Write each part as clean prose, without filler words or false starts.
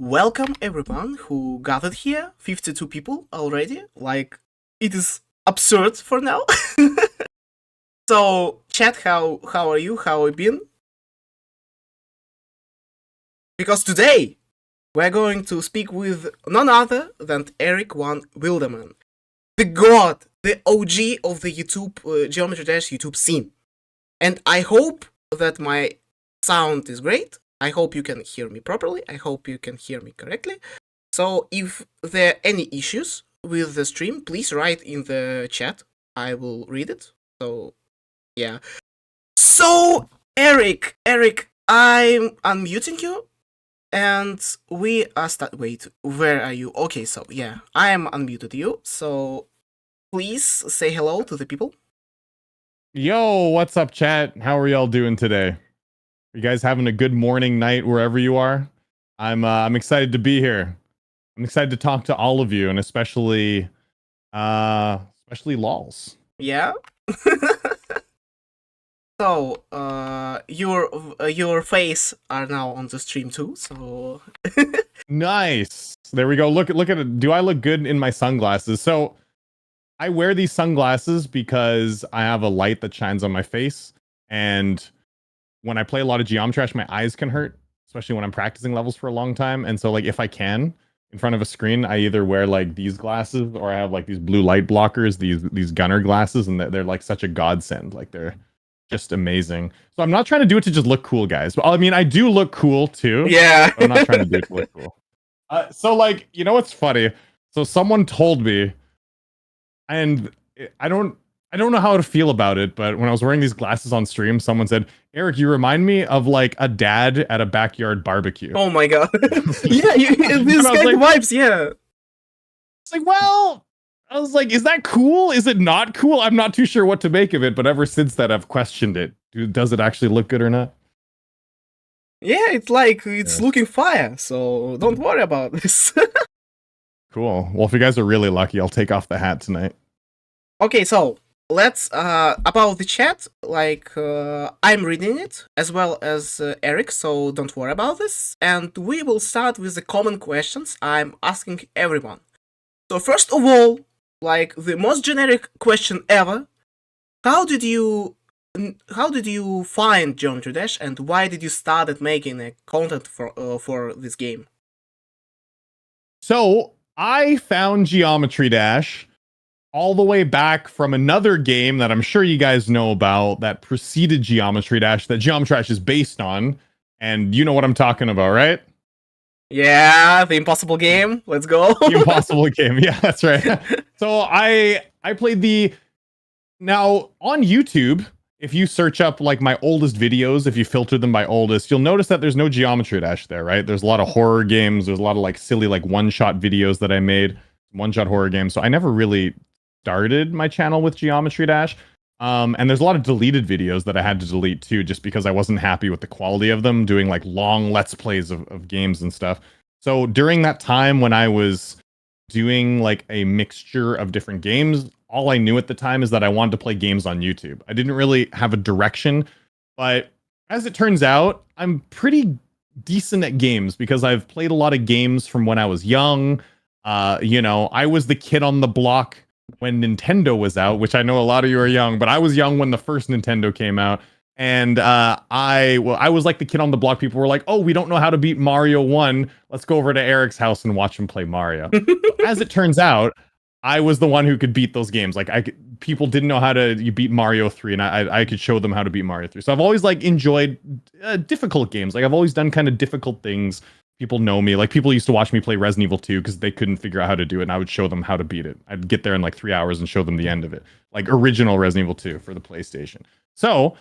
Welcome everyone who gathered here, 52 people already, like, it is absurd for now. So, chat, how are you, how have you been? Because today, we're going to speak with none other than EricVanWilderman, the god, the OG of the YouTube, Geometry-YouTube scene. And I hope that my sound is great. I hope you can hear me properly. I hope you can hear me correctly. So if there are any issues with the stream, please write in the chat. I will read it. So, yeah. So, Eric, I'm unmuting you. And we are wait, where are you? Okay, so, yeah, I am unmuted you. So, please say hello to the people. Yo, what's up, chat? How are y'all doing today? You guys having a good morning, night, wherever you are? I'm excited to be here. I'm excited to talk to all of you, and especially Lols. Yeah. So, your face are now on the stream too. So Nice. There we go. Look at it. Do I look good in my sunglasses? So I wear these sunglasses because I have a light that shines on my face, and when I play a lot of Geometrash, my eyes can hurt, especially when I'm practicing levels for a long time. And so, like, if I can, in front of a screen, I either wear like these glasses or I have like these blue light blockers, these gunner glasses, and they're like such a godsend. Like they're just amazing. So I'm not trying to do it to just look cool, guys. But I mean, I do look cool too. yeah. But I'm not trying to do it to look cool. So like, you know what's funny? So someone told me, and I don't know how to feel about it, but when I was wearing these glasses on stream, someone said, "Eric, you remind me of like a dad at a backyard barbecue." Oh my god. Yeah, this kind of vibes. Yeah. It's like, well, I was like, is that cool? Is it not cool? I'm not too sure what to make of it, but ever since that, I've questioned it. Does it actually look good or not? Yeah, it's looking fire. So don't worry about this. Cool. Well, if you guys are really lucky, I'll take off the hat tonight. Okay, so let's about the chat. Like I'm reading it as well as Eric, so don't worry about this. And we will start with the common questions I'm asking everyone. So first of all, like the most generic question ever, how did you find Geometry Dash, and why did you start making content for this game? So I found Geometry Dash all the way back from another game that I'm sure you guys know about that preceded Geometry Dash, that Geometry Dash is based on, and you know what I'm talking about, right? Yeah, the Impossible Game. Let's go. The Impossible Game. Yeah, that's right. So I played now on YouTube. If you search up like my oldest videos, if you filter them by oldest, you'll notice that there's no Geometry Dash there, right? There's a lot of horror games. There's a lot of like silly like one-shot videos that I made, one-shot horror games. So I never really started my channel with Geometry Dash. And there's a lot of deleted videos that I had to delete too, just because I wasn't happy with the quality of them, doing like long Let's Plays of games and stuff. So during that time when I was doing like a mixture of different games, all I knew at the time is that I wanted to play games on YouTube. I didn't really have a direction, but as it turns out, I'm pretty decent at games because I've played a lot of games from when I was young. I was the kid on the block when Nintendo was out, which I know a lot of you are young, but I was young when the first Nintendo came out. And I was like the kid on the block. People were like, "Oh, we don't know how to beat Mario 1. Let's go over to Eric's house and watch him play Mario." As it turns out, I was the one who could beat those games. Like people didn't know how to beat Mario 3, and I could show them how to beat Mario 3. So I've always like enjoyed difficult games. Like I've always done kind of difficult things. People know me. Like people used to watch me play Resident Evil 2 because they couldn't figure out how to do it, and I would show them how to beat it. I'd get there in like 3 hours and show them the end of it, like original Resident Evil 2 for the PlayStation. So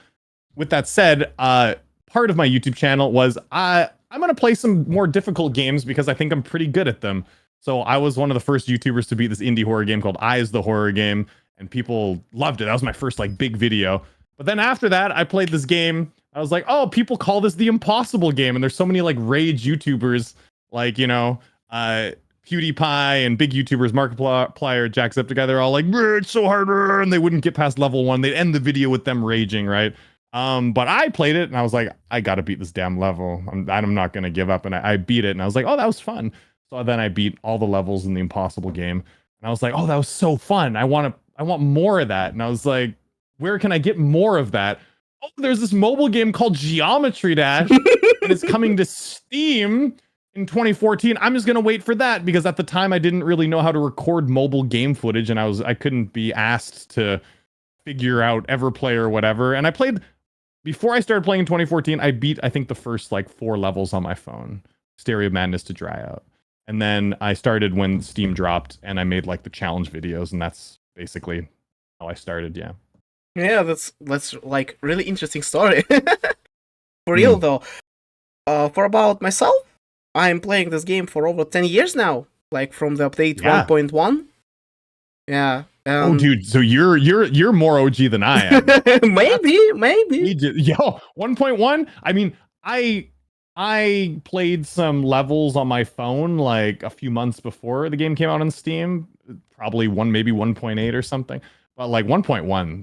with that said, part of my YouTube channel was I'm gonna play some more difficult games because I think I'm pretty good at them. So I was one of the first YouTubers to beat this indie horror game called Eyes the Horror Game, and people loved it. That was my first like big video. But then after that, I played this game. I was like, oh, people call this the Impossible Game, and there's so many like rage YouTubers like PewDiePie and big YouTubers, Markiplier, Jacksepticeye. They're all like, it's so hard, and they wouldn't get past level 1. They'd end the video with them raging, right? But I played it and I was like, I gotta beat this damn level. I'm not gonna give up, and I beat it, and I was like, oh, that was fun. So then I beat all the levels in the Impossible Game, and I was like, oh, that was so fun. I want more of that. And I was like, where can I get more of that? Oh, there's this mobile game called Geometry Dash, and it's coming to Steam in 2014. I'm just gonna wait for that because at the time I didn't really know how to record mobile game footage, and I couldn't be asked to figure out Everplay or whatever. And I played before I started playing in 2014. I beat, I think, the first like 4 levels on my phone, Stereo Madness to Dry Out. And then I started when Steam dropped, and I made like the challenge videos, and that's basically how I started. Yeah. Yeah, that's like really interesting story. For real though. For about myself, I'm playing this game for over 10 years now, like from the update 1.1. Yeah. Oh, dude, so you're more OG than I am. maybe. Yo, 1.1. I mean, I played some levels on my phone like a few months before the game came out on Steam. Probably maybe 1.8 or something. But like 1.1,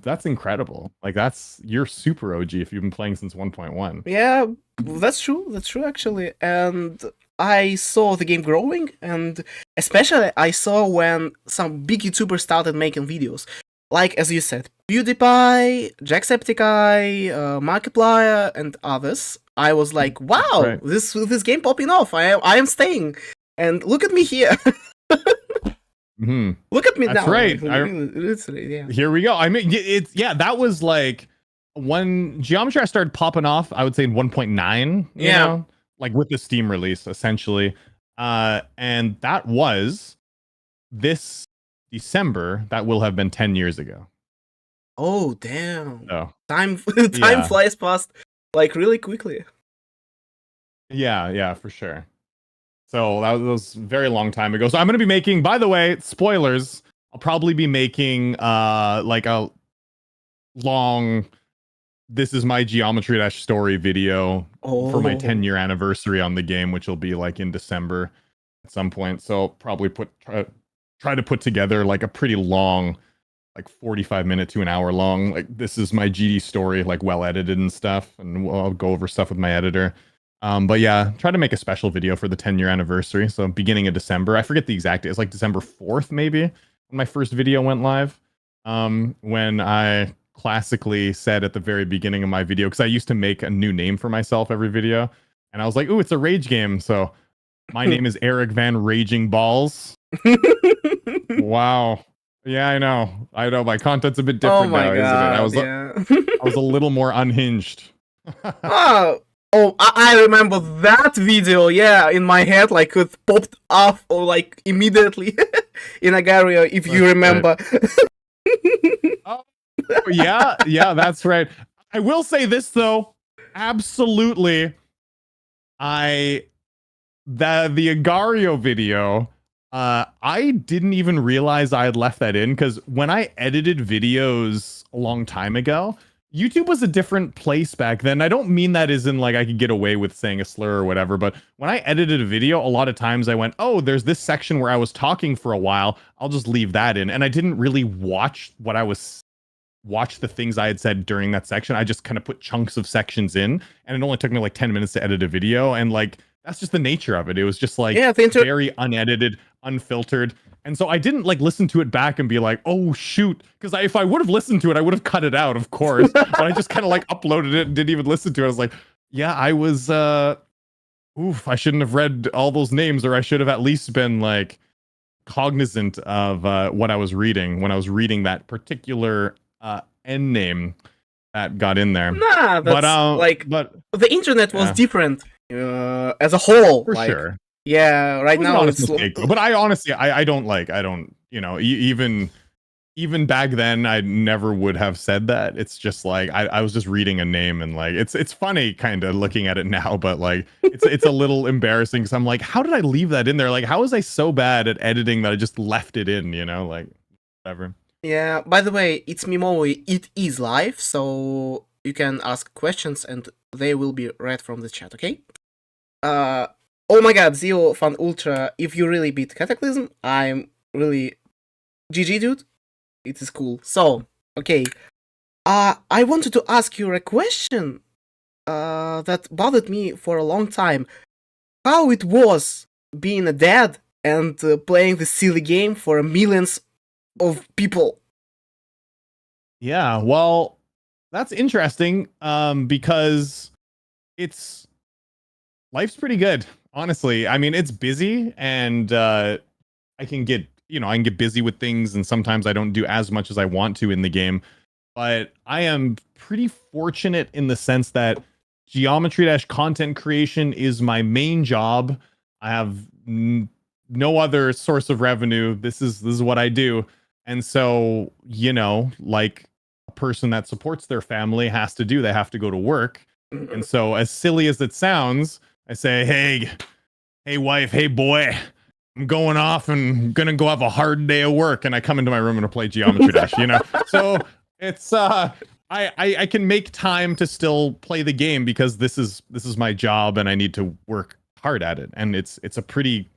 that's incredible. Like you're super OG if you've been playing since 1.1. Yeah, that's true. That's true, actually. And I saw the game growing, and especially I saw when some big YouTubers started making videos. Like, as you said, PewDiePie, Jacksepticeye, Markiplier, and others. I was like, wow, Right. this game popping off. I am staying. And look at me here. Mm-hmm. Look at me That's now. right. Literally, yeah. Here we go. I mean, that was like when Geometry started popping off, I would say in 1.9, you know, like with the Steam release, essentially. And that was this December. That will have been 10 years ago. Oh, damn. So, time flies past like really quickly. Yeah, for sure. So that was a very long time ago. So I'm going to be making, by the way, spoilers, I'll probably be making like a long this is my Geometry Dash story video for my 10-year anniversary on the game, which will be like in December at some point. So I'll probably try to put together like a pretty long, like 45-minute to an hour long, like this is my GD story, like well edited and stuff, and I'll go over stuff with my editor. But yeah, try to make a special video for the 10-year anniversary. So beginning of December, I forget the exact date. It's like December 4th, maybe, when my first video went live. When I classically said at the very beginning of my video, because I used to make a new name for myself every video, and I was like, "Ooh, it's a rage game." So my name is Eric Van Raging Balls. Wow. Yeah, I know. My content's a bit different now, God, isn't it? I was a little more unhinged. I remember that video. Yeah, in my head, like it popped off or like immediately in Agario, if you remember. Right. Yeah, that's right. I will say this though, absolutely. The Agario video, I didn't even realize I had left that in, because when I edited videos a long time ago, YouTube was a different place back then. I don't mean that as in like I could get away with saying a slur or whatever, but when I edited a video, a lot of times I went, oh, there's this section where I was talking for a while, I'll just leave that in. And I didn't really watch the things I had said during that section. I just kind of put chunks of sections in, and it only took me like 10 minutes to edit a video. And like, that's just the nature of it. It was just like very unedited, unfiltered. And so I didn't like listen to it back and be like, oh shoot. Because if I would have listened to it, I would have cut it out, of course. But I just kind of like uploaded it and didn't even listen to it. I was like, yeah, I was, I shouldn't have read all those names, or I should have at least been like cognizant of what I was reading when I was reading that particular end name that got in there. Nah, that's but the internet was different as a whole. For sure. Yeah, right now it's mistake, but I honestly, I don't, you know, even back then, I never would have said that. It's just like I was just reading a name, and like it's funny kind of looking at it now, but like it's a little embarrassing, because I'm like, how did I leave that in there? Like, how was I so bad at editing that I just left it in? You know, like whatever. Yeah. By the way, it's Mimoe. It is live, so you can ask questions and they will be read from the chat. Okay. Oh my god, Zio Fan Ultra, if you really beat Cataclysm, I'm really GG, dude. It is cool. So, okay. I wanted to ask you a question that bothered me for a long time. How it was being a dad and playing this silly game for millions of people. Yeah, well, that's interesting because life's pretty good. Honestly, I mean, it's busy, and I can get busy with things, and sometimes I don't do as much as I want to in the game. But I am pretty fortunate in the sense that Geometry Dash content creation is my main job. I have no other source of revenue. This is what I do. And so, you know, like a person that supports their family has to do, they have to go to work. And so, as silly as it sounds, I say, hey wife, hey boy, I'm going off and gonna go have a hard day of work, and I come into my room and I play Geometry Dash, you know. So it's I can make time to still play the game because this is my job and I need to work hard at it, and it's a pretty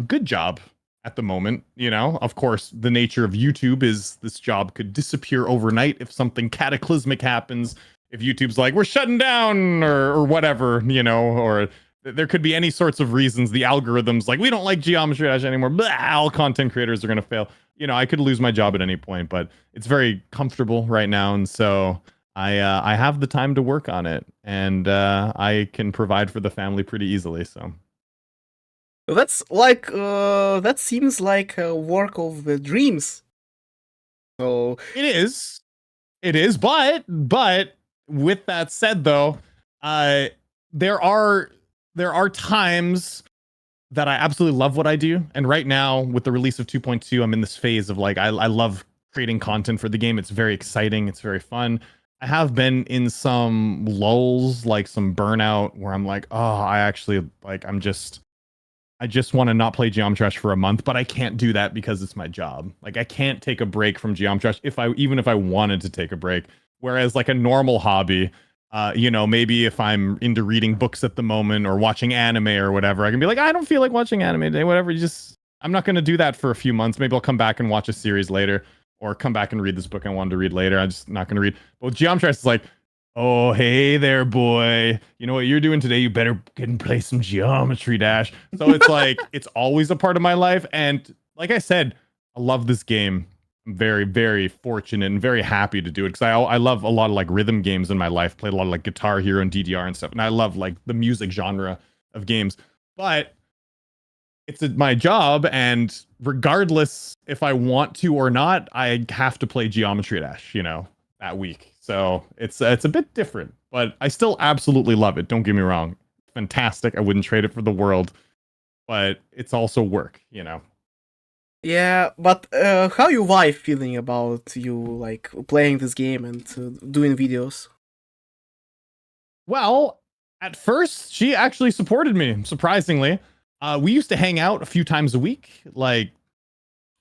good job at the moment, you know. Of course, the nature of YouTube is this job could disappear overnight if something cataclysmic happens. If YouTube's like, we're shutting down or whatever, you know, or there could be any sorts of reasons. The algorithm's like, we don't like Geometry Dash anymore. Blah, all content creators are going to fail. You know, I could lose my job at any point, but it's very comfortable right now. And so I have the time to work on it, and I can provide for the family pretty easily. So That's like that seems like a work of the dreams. So it is, but with that said, though, there are times that I absolutely love what I do. And right now, with the release of 2.2, I'm in this phase of like, I love creating content for the game. It's very exciting. It's very fun. I have been in some lulls, like some burnout, where I'm like, oh, I just want to not play Geometry Dash for a month, but I can't do that because it's my job. Like, I can't take a break from Geometry Dash even if I wanted to take a break. Whereas like a normal hobby, you know, maybe if I'm into reading books at the moment or watching anime or whatever, I can be like, I don't feel like watching anime today, whatever. I'm not going to do that for a few months. Maybe I'll come back and watch a series later, or come back and read this book I wanted to read later. I'm just not going to read. But with Geometry Dash, it's like, oh, hey there, boy. You know what you're doing today? You better get and play some Geometry Dash. So it's like, it's always a part of my life. And like I said, I love this game. I'm very, very fortunate and very happy to do it because I love a lot of like rhythm games in my life. Played a lot of like Guitar Hero and DDR and stuff. And I love like the music genre of games. But it's my job, and regardless if I want to or not, I have to play Geometry Dash, you know, that week. So it's a bit different, but I still absolutely love it. Don't get me wrong. Fantastic. I wouldn't trade it for the world, but it's also work, you know. yeah, but how your wife feeling about you like playing this game and doing videos? Well, at first, she actually supported me, surprisingly. We used to hang out a few times a week. Like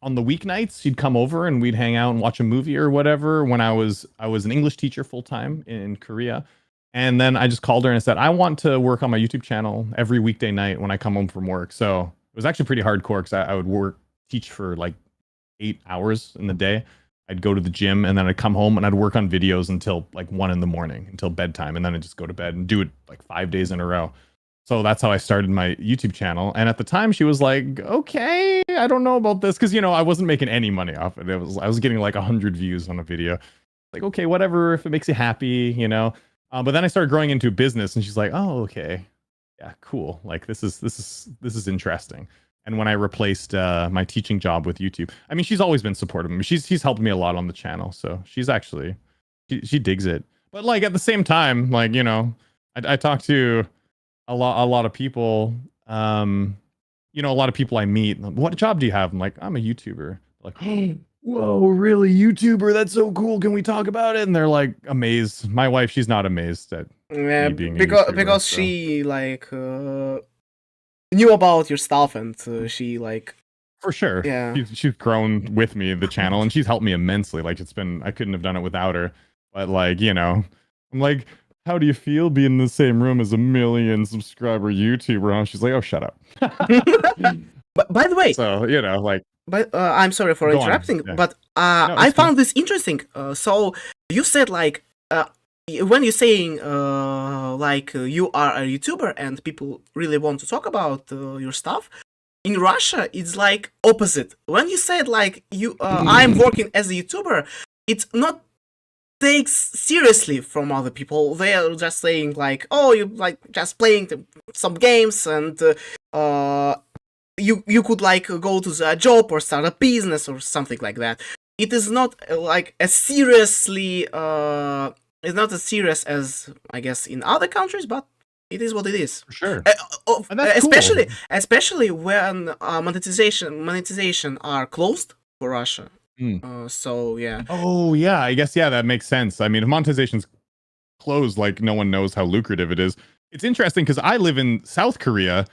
on the weeknights, she'd come over and we'd hang out and watch a movie or whatever. When I was an English teacher full time in Korea. And then I just called her and I said, I want to work on my YouTube channel every weekday night when I come home from work. So it was actually pretty hardcore because I would teach for like 8 hours in the day. I'd go to the gym and then I'd come home and I'd work on videos until like 1 a.m, until bedtime. And then I'd just go to bed and do it like 5 days in a row. So that's how I started my YouTube channel. And at the time she was like, okay, I don't know about this. Cause you know, I wasn't making any money off it. I was getting like 100 views on a video. Like, okay, whatever, if it makes you happy, you know? But then I started growing into business and she's like, oh, okay. Yeah, cool. Like this is interesting. And when I replaced my teaching job with YouTube, I mean, she's always been supportive of me. She's helped me a lot on the channel. So she's actually, she digs it. But like at the same time, like, you know, I talk to a lot of people, you know, a lot of people I meet. What job do you have? I'm like, I'm a YouTuber. Like, whoa, really? YouTuber? That's so cool. Can we talk about it? And they're like amazed. My wife, she's not amazed at Yeah, me being a because YouTuber, so. she like knew about your stuff and she like For sure. yeah. She's grown with me, the channel, and she's helped me immensely. Like I couldn't have done it without her. But like, you know, I'm like, how do you feel being in the same room as a 1 million subscriber YouTuber? And she's like, oh, shut up. But by the way, So, you know, like, but I'm sorry for Go on, interrupting, yeah. but No, I it's found this interesting. So you said like when you're saying like you are a YouTuber and people really want to talk about your stuff. In Russia, it's like opposite. When you said like I'm working as a YouTuber, it's not takes seriously from other people. They are just saying like, oh, you like just playing some games and you could like go to the job or start a business or something like that. It is not like as seriously it's not as serious as I guess in other countries, but it is what it is. for sure. And that's Especially when monetization are closed for Russia. So yeah. Oh, yeah, I guess, yeah, that makes sense. I mean, if monetization's closed, like no one knows how lucrative it is. It's interesting because I live in South Korea,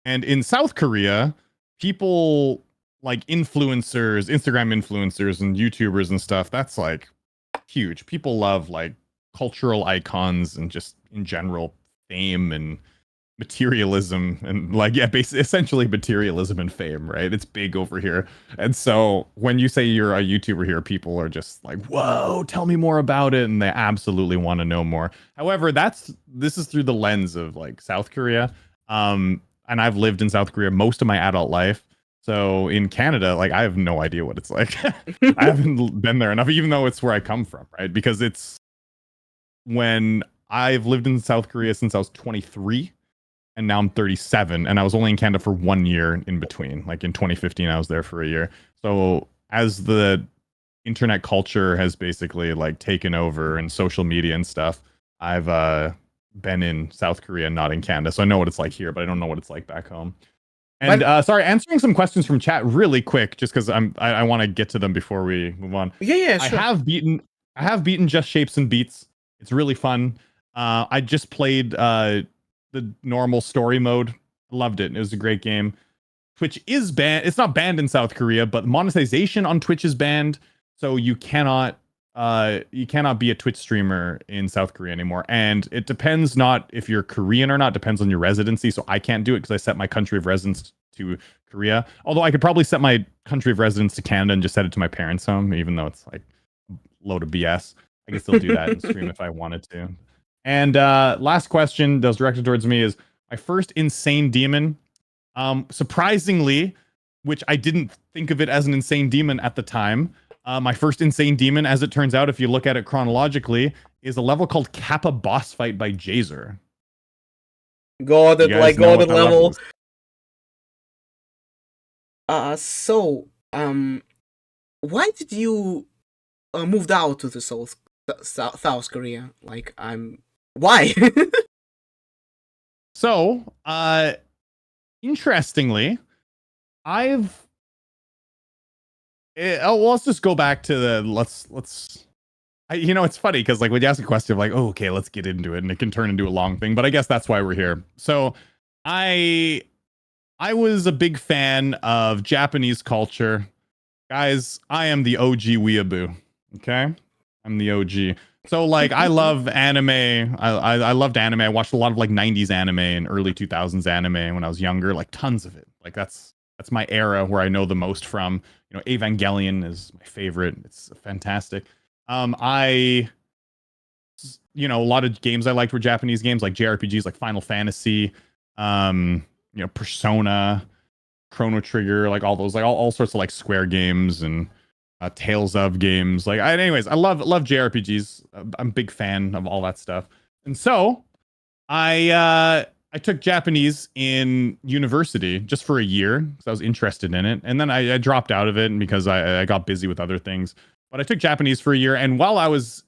and in South Korea, people like influencers, Instagram influencers and YouTubers and stuff, that's like huge. People love like cultural icons and just in general fame and materialism and like basically essentially materialism and fame, right? It's big over here. And so when you say you're a YouTuber here, people are just like, whoa, tell me more about it, and they absolutely want to know more. However, this is through the lens of like South Korea, and I've lived in South Korea most of my adult life. So in Canada, like I have no idea what it's like. I haven't been there enough, even though it's where I come from, right? Because it's when I've lived in South Korea since I was 23, and now I'm 37, and I was only in Canada for 1 year in between. Like in 2015, I was there for a year. So as the internet culture has basically like taken over and social media and stuff, I've been in South Korea, not in Canada. So I know what it's like here, but I don't know what it's like back home. And sorry, answering some questions from chat really quick, just because I want to get to them before we move on. Yeah, sure. I have beaten Just Shapes and Beats. It's really fun. I just played the normal story mode. Loved it. It was a great game. Twitch is banned. It's not banned in South Korea, but monetization on Twitch is banned. So you cannot be a Twitch streamer in South Korea anymore. And it depends not if you're Korean or not, depends on your residency. So I can't do it because I set my country of residence to Korea. Although I could probably set my country of residence to Canada and just set it to my parents' home, even though it's like a load of BS. I can still do that and stream if I wanted to. And last question that was directed towards me is my first insane demon. Surprisingly, which I didn't think of it as an insane demon at the time. My first insane demon, as it turns out, if you look at it chronologically, is a level called Kappa Boss Fight by Jazer. Golden level. Why did you moved out to the South Korea? Like, why? So, interestingly, let's just go back to it's funny because like when you ask a question of like, oh, okay, let's get into it, and it can turn into a long thing, but I guess that's why we're here. So I was a big fan of Japanese culture. Guys, I am the OG weeaboo. Okay? I'm the OG. So like I love anime. I loved anime. I watched a lot of like 90s anime and early 2000s anime when I was younger, like tons of it. Like that's my era where I know the most from. You know, Evangelion is my favorite. It's fantastic. A lot of games I liked were Japanese games, like JRPGs, like Final Fantasy, Persona, Chrono Trigger, like all those, like all sorts of like Square games and Tales of games. Like, anyways, I love JRPGs. I'm a big fan of all that stuff. And so I took Japanese in university just for a year because I was interested in it. And then I dropped out of it because I got busy with other things. But I took Japanese for a year. And while I was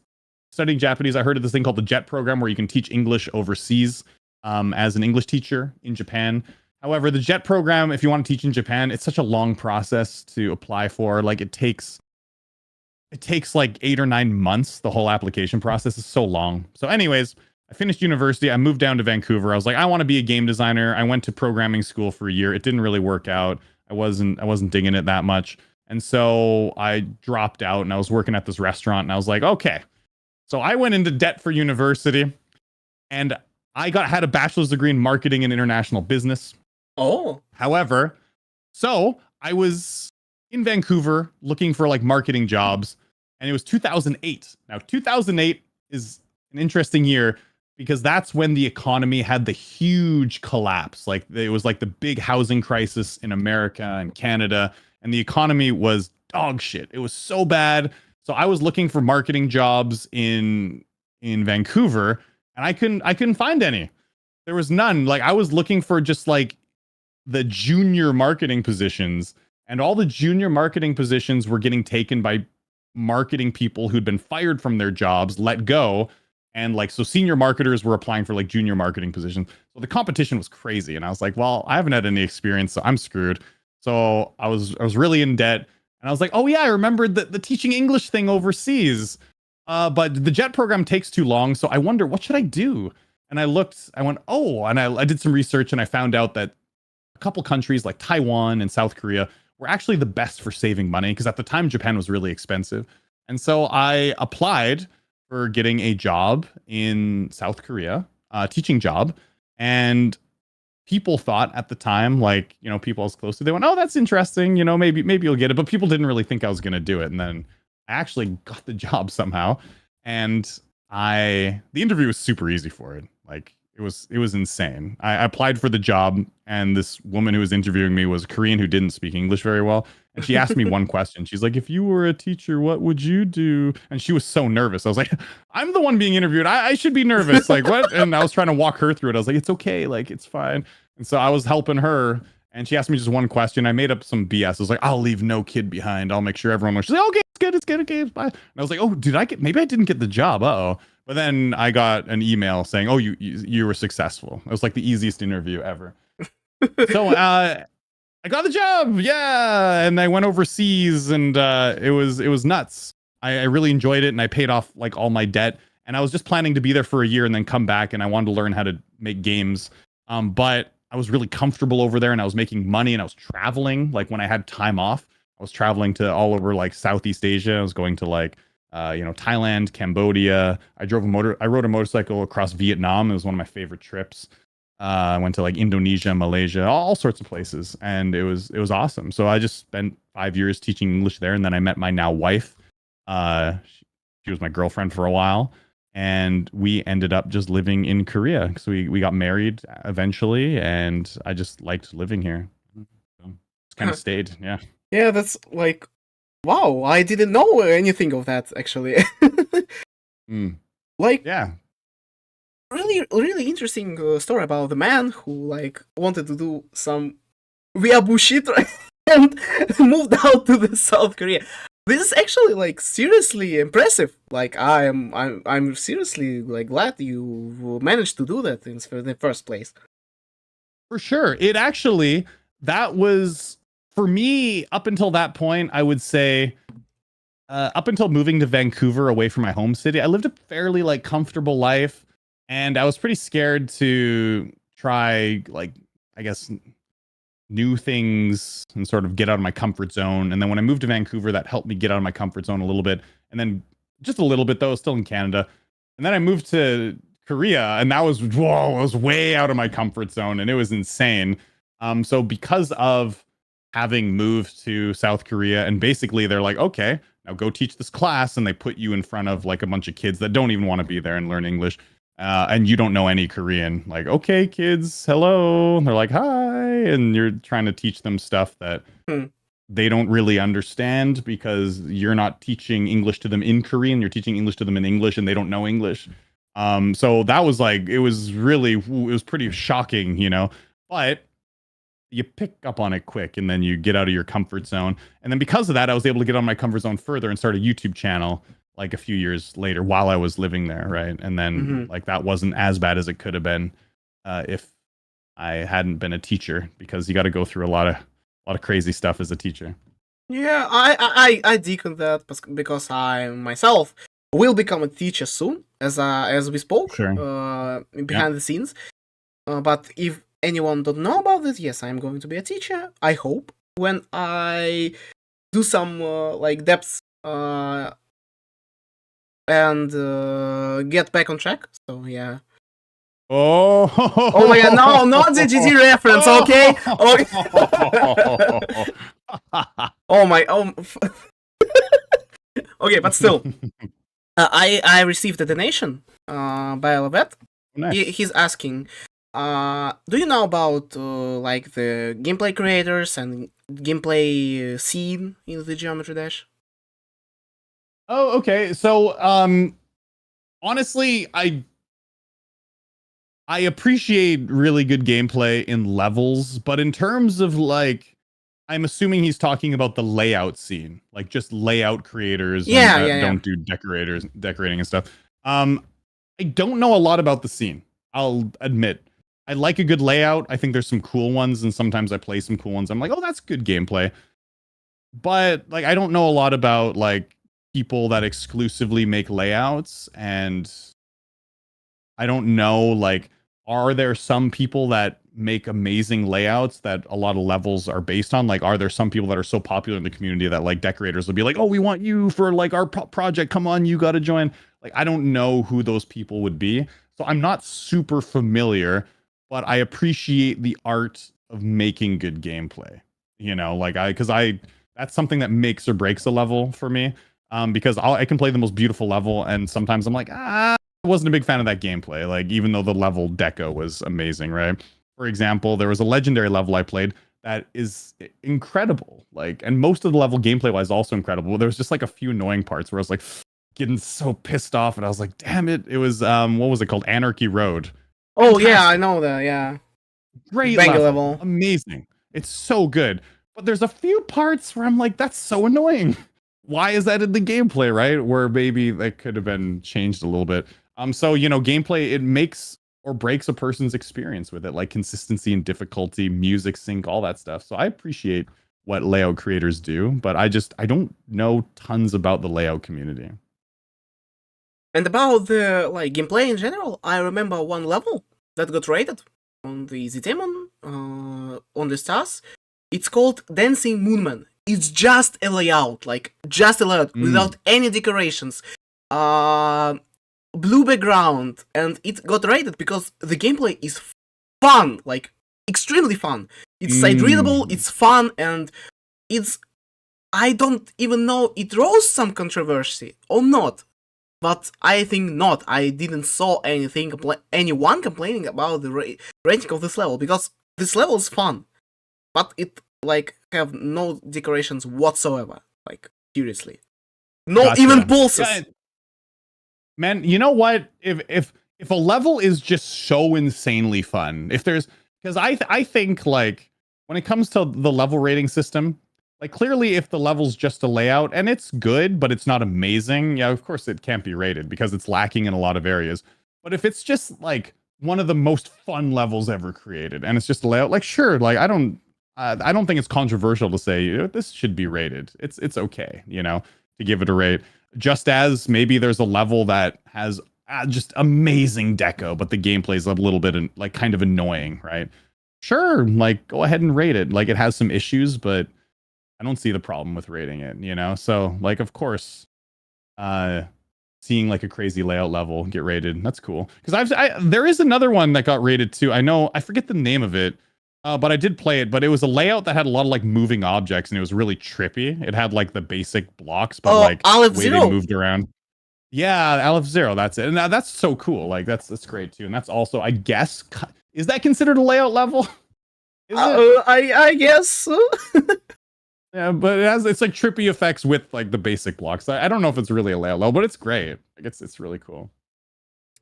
studying Japanese, I heard of this thing called the JET program where you can teach English overseas as an English teacher in Japan. However, the JET program, if you want to teach in Japan, it's such a long process to apply for. Like it takes like 8 or 9 months. The whole application process is so long. So anyways, I finished university. I moved down to Vancouver. I was like, I want to be a game designer. I went to programming school for a year. It didn't really work out. I wasn't digging it that much. And so I dropped out and I was working at this restaurant and I was like, okay. So I went into debt for university and I had a bachelor's degree in marketing and international business. Oh. However, so I was in Vancouver looking for like marketing jobs, and it was 2008. Now, 2008 is an interesting year because that's when the economy had the huge collapse. Like it was like the big housing crisis in America and Canada, and the economy was dog shit. It was so bad. So I was looking for marketing jobs in Vancouver, and I couldn't find any. There was none. Like I was looking for just like the junior marketing positions, and all the junior marketing positions were getting taken by marketing people who'd been fired from their jobs, let go. And like, so senior marketers were applying for like junior marketing positions. So the competition was crazy. And I was like, well, I haven't had any experience, so I'm screwed. So I was really in debt. And I was like, oh yeah, I remembered the teaching English thing overseas. But the JET program takes too long. So I wonder, what should I do? And I went, and I did some research and I found out that a couple countries like Taiwan and South Korea were actually the best for saving money because at the time Japan was really expensive. And so I applied for getting a job in South Korea, teaching job. And people thought at the time, like, you know, people I was close to, they went, oh, that's interesting. You know, maybe you'll get it. But people didn't really think I was going to do it. And then I actually got the job somehow. And the interview was super easy for it. Like, it was insane. I applied for the job, and this woman who was interviewing me was Korean who didn't speak English very well. And she asked me one question. She's like, if you were a teacher, what would you do? And she was so nervous. I was like, I'm the one being interviewed. I should be nervous. Like, what? And I was trying to walk her through it. I was like, it's okay. Like, it's fine. And so I was helping her, and she asked me just one question. I made up some BS. I was like, I'll leave no kid behind. I'll make sure everyone knows. She's like, okay, it's good. Okay, bye. And I was like, oh, maybe I didn't get the job. Uh-oh. But then I got an email saying, oh, you were successful. It was like the easiest interview ever. So I got the job. Yeah. And I went overseas, and it was nuts. I really enjoyed it, and I paid off like all my debt. And I was just planning to be there for a year and then come back, and I wanted to learn how to make games. But I was really comfortable over there, and I was making money, and I was traveling. Like when I had time off, I was traveling to all over like Southeast Asia. I was going to like Thailand, Cambodia. I rode a motorcycle across Vietnam. It was one of my favorite trips. I went to like Indonesia, Malaysia, all sorts of places, and it was awesome. So I just spent 5 years teaching English there, and then I met my now wife. She was my girlfriend for a while, and we ended up just living in Korea. So we got married eventually, and I just liked living here. So just kind of stayed. Yeah. Yeah, that's like, wow, I didn't know anything of that, actually. Like, yeah, really, really interesting story about the man who, like, wanted to do some weeaboo shit, right? And moved out to the South Korea. This is actually, like, seriously impressive. Like, I'm seriously, like, glad you managed to do that in the first place. For sure. That was, for me, up until that point, I would say, up until moving to Vancouver away from my home city, I lived a fairly like comfortable life, and I was pretty scared to try like, I guess, new things and sort of get out of my comfort zone. And then when I moved to Vancouver, that helped me get out of my comfort zone a little bit, and then just a little bit though, still in Canada. And then I moved to Korea, and that was way out of my comfort zone, and it was insane. So because of having moved to South Korea, and basically they're like, okay, now go teach this class, and they put you in front of like a bunch of kids that don't even want to be there and learn English, and you don't know any Korean. Like, okay, kids, hello. And they're like, hi, and you're trying to teach them stuff that they don't really understand because you're not teaching English to them in Korean. You're teaching English to them in English, and they don't know English. So that was like, it was pretty shocking, you know, but you pick up on it quick, and then you get out of your comfort zone. And then because of that, I was able to get on my comfort zone further and start a YouTube channel like a few years later while I was living there, right? And then like that wasn't as bad as it could have been if I hadn't been a teacher, because you got to go through a lot of crazy stuff as a teacher. Yeah, I deacon that because I myself will become a teacher soon, as we spoke behind the scenes. But if anyone don't know about it, yes, I'm going to be a teacher. I hope when I do some like depth and get back on track. So yeah. Oh my god! No, not the GG reference. Okay. Okay, but still, I received a donation by Alavet. Nice. He's asking, do you know about like the gameplay creators and gameplay scene in the Geometry Dash? Oh, okay. So, honestly, I appreciate really good gameplay in levels, but in terms of like, I'm assuming he's talking about the layout scene, like just layout creators don't do decorating and stuff. I don't know a lot about the scene, I'll admit. I like a good layout. I think there's some cool ones, and sometimes I play some cool ones. I'm like, oh, that's good gameplay. But like, I don't know a lot about like people that exclusively make layouts, and I don't know like are there some people that make amazing layouts that a lot of levels are based on? Like, are there some people that are so popular in the community that like decorators will be like, oh, we want you for like our project. Come on, you got to join. Like, I don't know who those people would be. So I'm not super familiar, but I appreciate the art of making good gameplay. You know, like that's something that makes or breaks a level for me. Because I can play the most beautiful level, and sometimes I'm like, I wasn't a big fan of that gameplay. Like, even though the level deco was amazing, right? For example, there was a legendary level I played that is incredible. Like, and most of the level gameplay wise also incredible. There was just like a few annoying parts where I was like getting so pissed off, and I was like, damn it. It was what was it called? Anarchy Road. Oh, Fantastic. yeah, I know that, yeah. Great level. Amazing. It's so good. But there's a few parts where I'm like, that's so annoying. Why is that in the gameplay, right? Where maybe that could have been changed a little bit. So, you know, gameplay, it makes or breaks a person's experience with it, like consistency and difficulty, music sync, all that stuff. So I appreciate what layout creators do, but I don't know tons about the layout community. And about the like gameplay in general, I remember one level that got rated on the ZDemon, on the stars. It's called Dancing Moonman. It's just a layout, without any decorations. Blue background, and it got rated because the gameplay is fun, like extremely fun. It's side readable, it's fun, and I don't even know it rose some controversy or not, but I think not. I didn't saw anyone complaining about the rating of this level, because this level is fun, but it like have no decorations whatsoever. Like, seriously, not even pulses. Yeah. Man, you know what? If a level is just so insanely fun, because I think like when it comes to the level rating system, like clearly if the level's just a layout and it's good but it's not amazing, yeah, of course it can't be rated because it's lacking in a lot of areas. But if it's just like one of the most fun levels ever created and it's just a layout, like sure, like I don't think it's controversial to say, you know, this should be rated. It's okay, you know, to give it a rate. Just as maybe there's a level that has just amazing deco, but the gameplay is a little bit like kind of annoying, right? Sure, like go ahead and rate it. Like it has some issues, but I don't see the problem with rating it, you know? So like, of course, seeing like a crazy layout level get rated, that's cool. Because there is another one that got rated too. I know, I forget the name of it. But I did play it, but it was a layout that had a lot of like moving objects, and it was really trippy. It had like the basic blocks, but like the way they moved around. Yeah, LF0, that's it. And that's so cool. Like that's great too. And that's also, I guess, is that considered a layout level? I guess so. Yeah, but it's like trippy effects with like the basic blocks. I don't know if it's really a layout level, but it's great. Like it's really cool.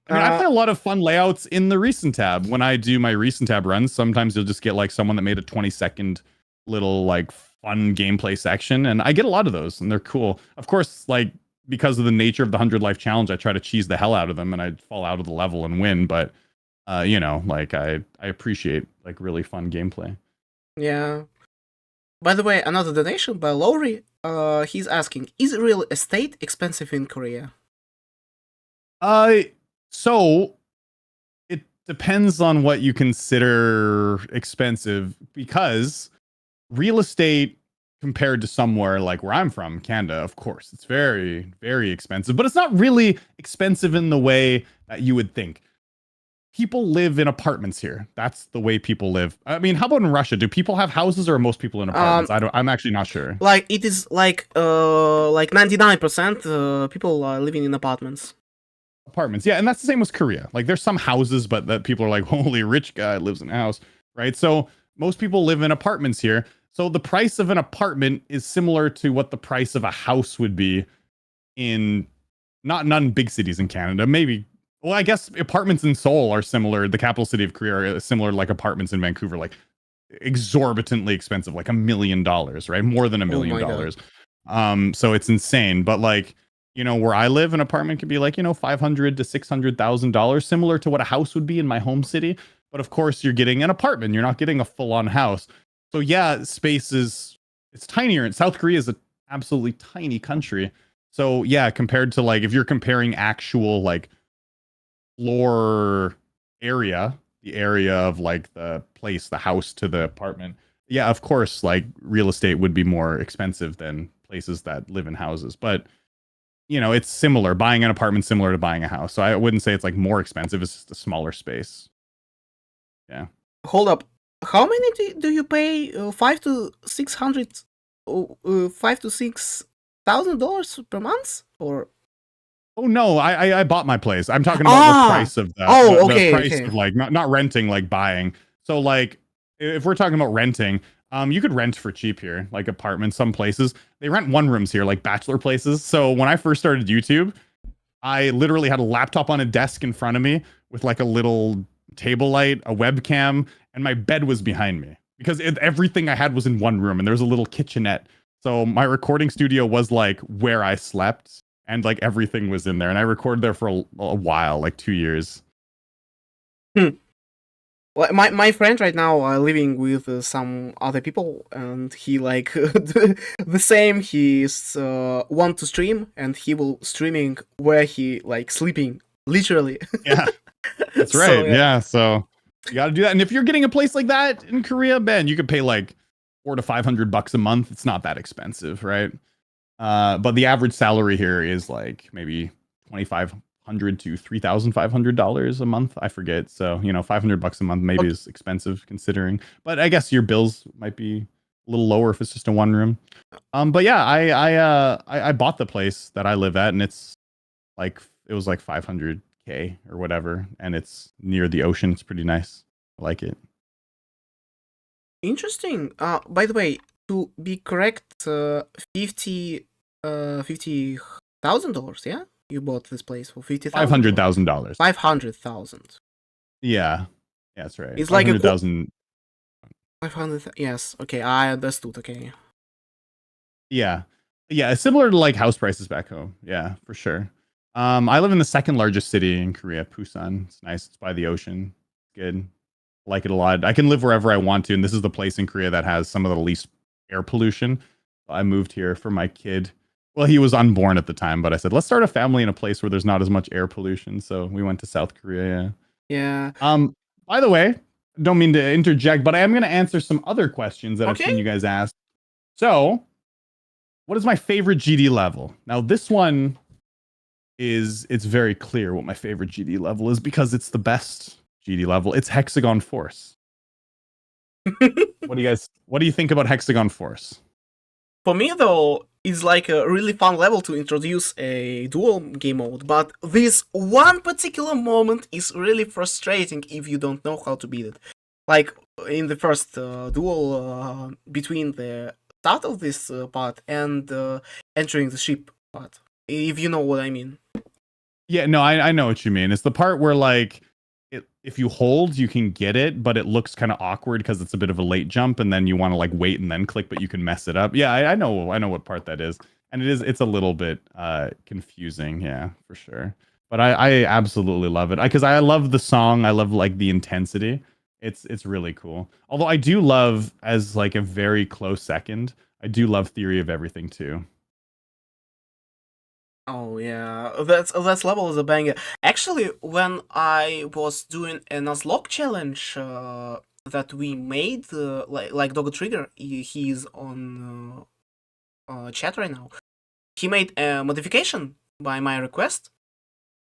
I mean, I play a lot of fun layouts in the recent tab. When I do my recent tab runs, sometimes you'll just get like someone that made a 20-second little like fun gameplay section, and I get a lot of those, and they're cool. Of course, like because of the nature of the 100 life challenge, I try to cheese the hell out of them, and I fall out of the level and win. But you know, like I appreciate like really fun gameplay. Yeah. By the way, another donation by Lowry. He's asking, is real estate expensive in Korea? So it depends on what you consider expensive, because real estate compared to somewhere like where I'm from, Canada, of course, it's very, very expensive, but it's not really expensive in the way that you would think. People live in apartments here. That's the way people live. I mean, how about in Russia? Do people have houses, or are most people in apartments? I'm actually not sure. Like it is like 99% people are living in apartments. Apartments, yeah, and that's the same with Korea. Like there's some houses, but that people are like, holy rich guy lives in a house, right? So most people live in apartments here. So the price of an apartment is similar to what the price of a house would be in not in big cities in Canada. Maybe, well, I guess apartments in Seoul are similar. The capital city of Korea are similar to like apartments in Vancouver, like exorbitantly expensive, like $1 million, right? More than $1 million. So it's insane. But like, you know, where I live, an apartment could be like, you know, $500,000 to $600,000, similar to what a house would be in my home city. But of course, you're getting an apartment. You're not getting a full-on house. So yeah, space it's tinier. And South Korea is an absolutely tiny country. So yeah, compared to like, if you're comparing actual like floor area, the area of like the place, the house to the apartment. Yeah, of course, like real estate would be more expensive than places that live in houses, but it's similar. Buying an apartment similar to buying a house. So I wouldn't say it's like more expensive. It's just a smaller space. Yeah. Hold up. How many do you pay? $5,000 per month, or? Oh no, I bought my place. I'm talking about the price of that. Okay, the price okay. of like not renting, like buying. So like if we're talking about renting, you could rent for cheap here, like apartments. Some places they rent one rooms here, like bachelor places. So when I first started YouTube, I literally had a laptop on a desk in front of me with like a little table light, a webcam, and my bed was behind me because everything I had was in one room, and there was a little kitchenette. So my recording studio was like where I slept, and like everything was in there, and I recorded there for a while, like 2 years. Well, my friend right now living with some other people, and he like the same. He's want to stream, and he will streaming where he like sleeping, literally. Yeah, that's right. So, yeah, so you got to do that. And if you're getting a place like that in Korea, man, you could pay like $400 to $500 a month. It's not that expensive, right? But the average salary here is like maybe $2,500 to $3,500 a month. I forget. So $500 a month maybe is expensive considering. But I guess your bills might be a little lower if it's just a one room. But yeah, I bought the place that I live at, and it's like it was like $500K or whatever, and it's near the ocean. It's pretty nice. I like it. Interesting. By the way, to be correct, $50,000. Yeah, you bought this place for $50,000. $500,000. 500,000. Yeah, that's right. It's like 500,000. 500. Yes. Okay, I understood. Okay. Yeah, it's similar to like house prices back home. Yeah, for sure. I live in the second largest city in Korea, Busan. It's nice. It's by the ocean. Good. Like it a lot. I can live wherever I want to, and this is the place in Korea that has some of the least air pollution. I moved here for my kid. Well, he was unborn at the time, but I said, let's start a family in a place where there's not as much air pollution. So we went to South Korea. Yeah. By the way, don't mean to interject, but I am going to answer some other questions that I've Okay. seen you guys ask. So, what is my favorite GD level? Now, this one it's very clear what my favorite GD level is because it's the best GD level. It's Hexagon Force. What do you think about Hexagon Force? For me, though, it's like a really fun level to introduce a dual game mode, but this one particular moment is really frustrating if you don't know how to beat it. Like in the first duel between the start of this part and entering the ship part, if you know what I mean. Yeah, no, I know what you mean. It's the part where like if you hold, you can get it, but it looks kind of awkward because it's a bit of a late jump, and then you want to like wait and then click, but you can mess it up. Yeah, I know what part that is, and it's a little bit confusing. Yeah, for sure. But I absolutely love it because I love the song. I love like the intensity. It's really cool. Although I do love, as like a very close second, I do love Theory of Everything too. Oh yeah, that level is a banger. Actually, when I was doing a Nuzlocke challenge that we made, like Doggo Trigger, he's on chat right now. He made a modification by my request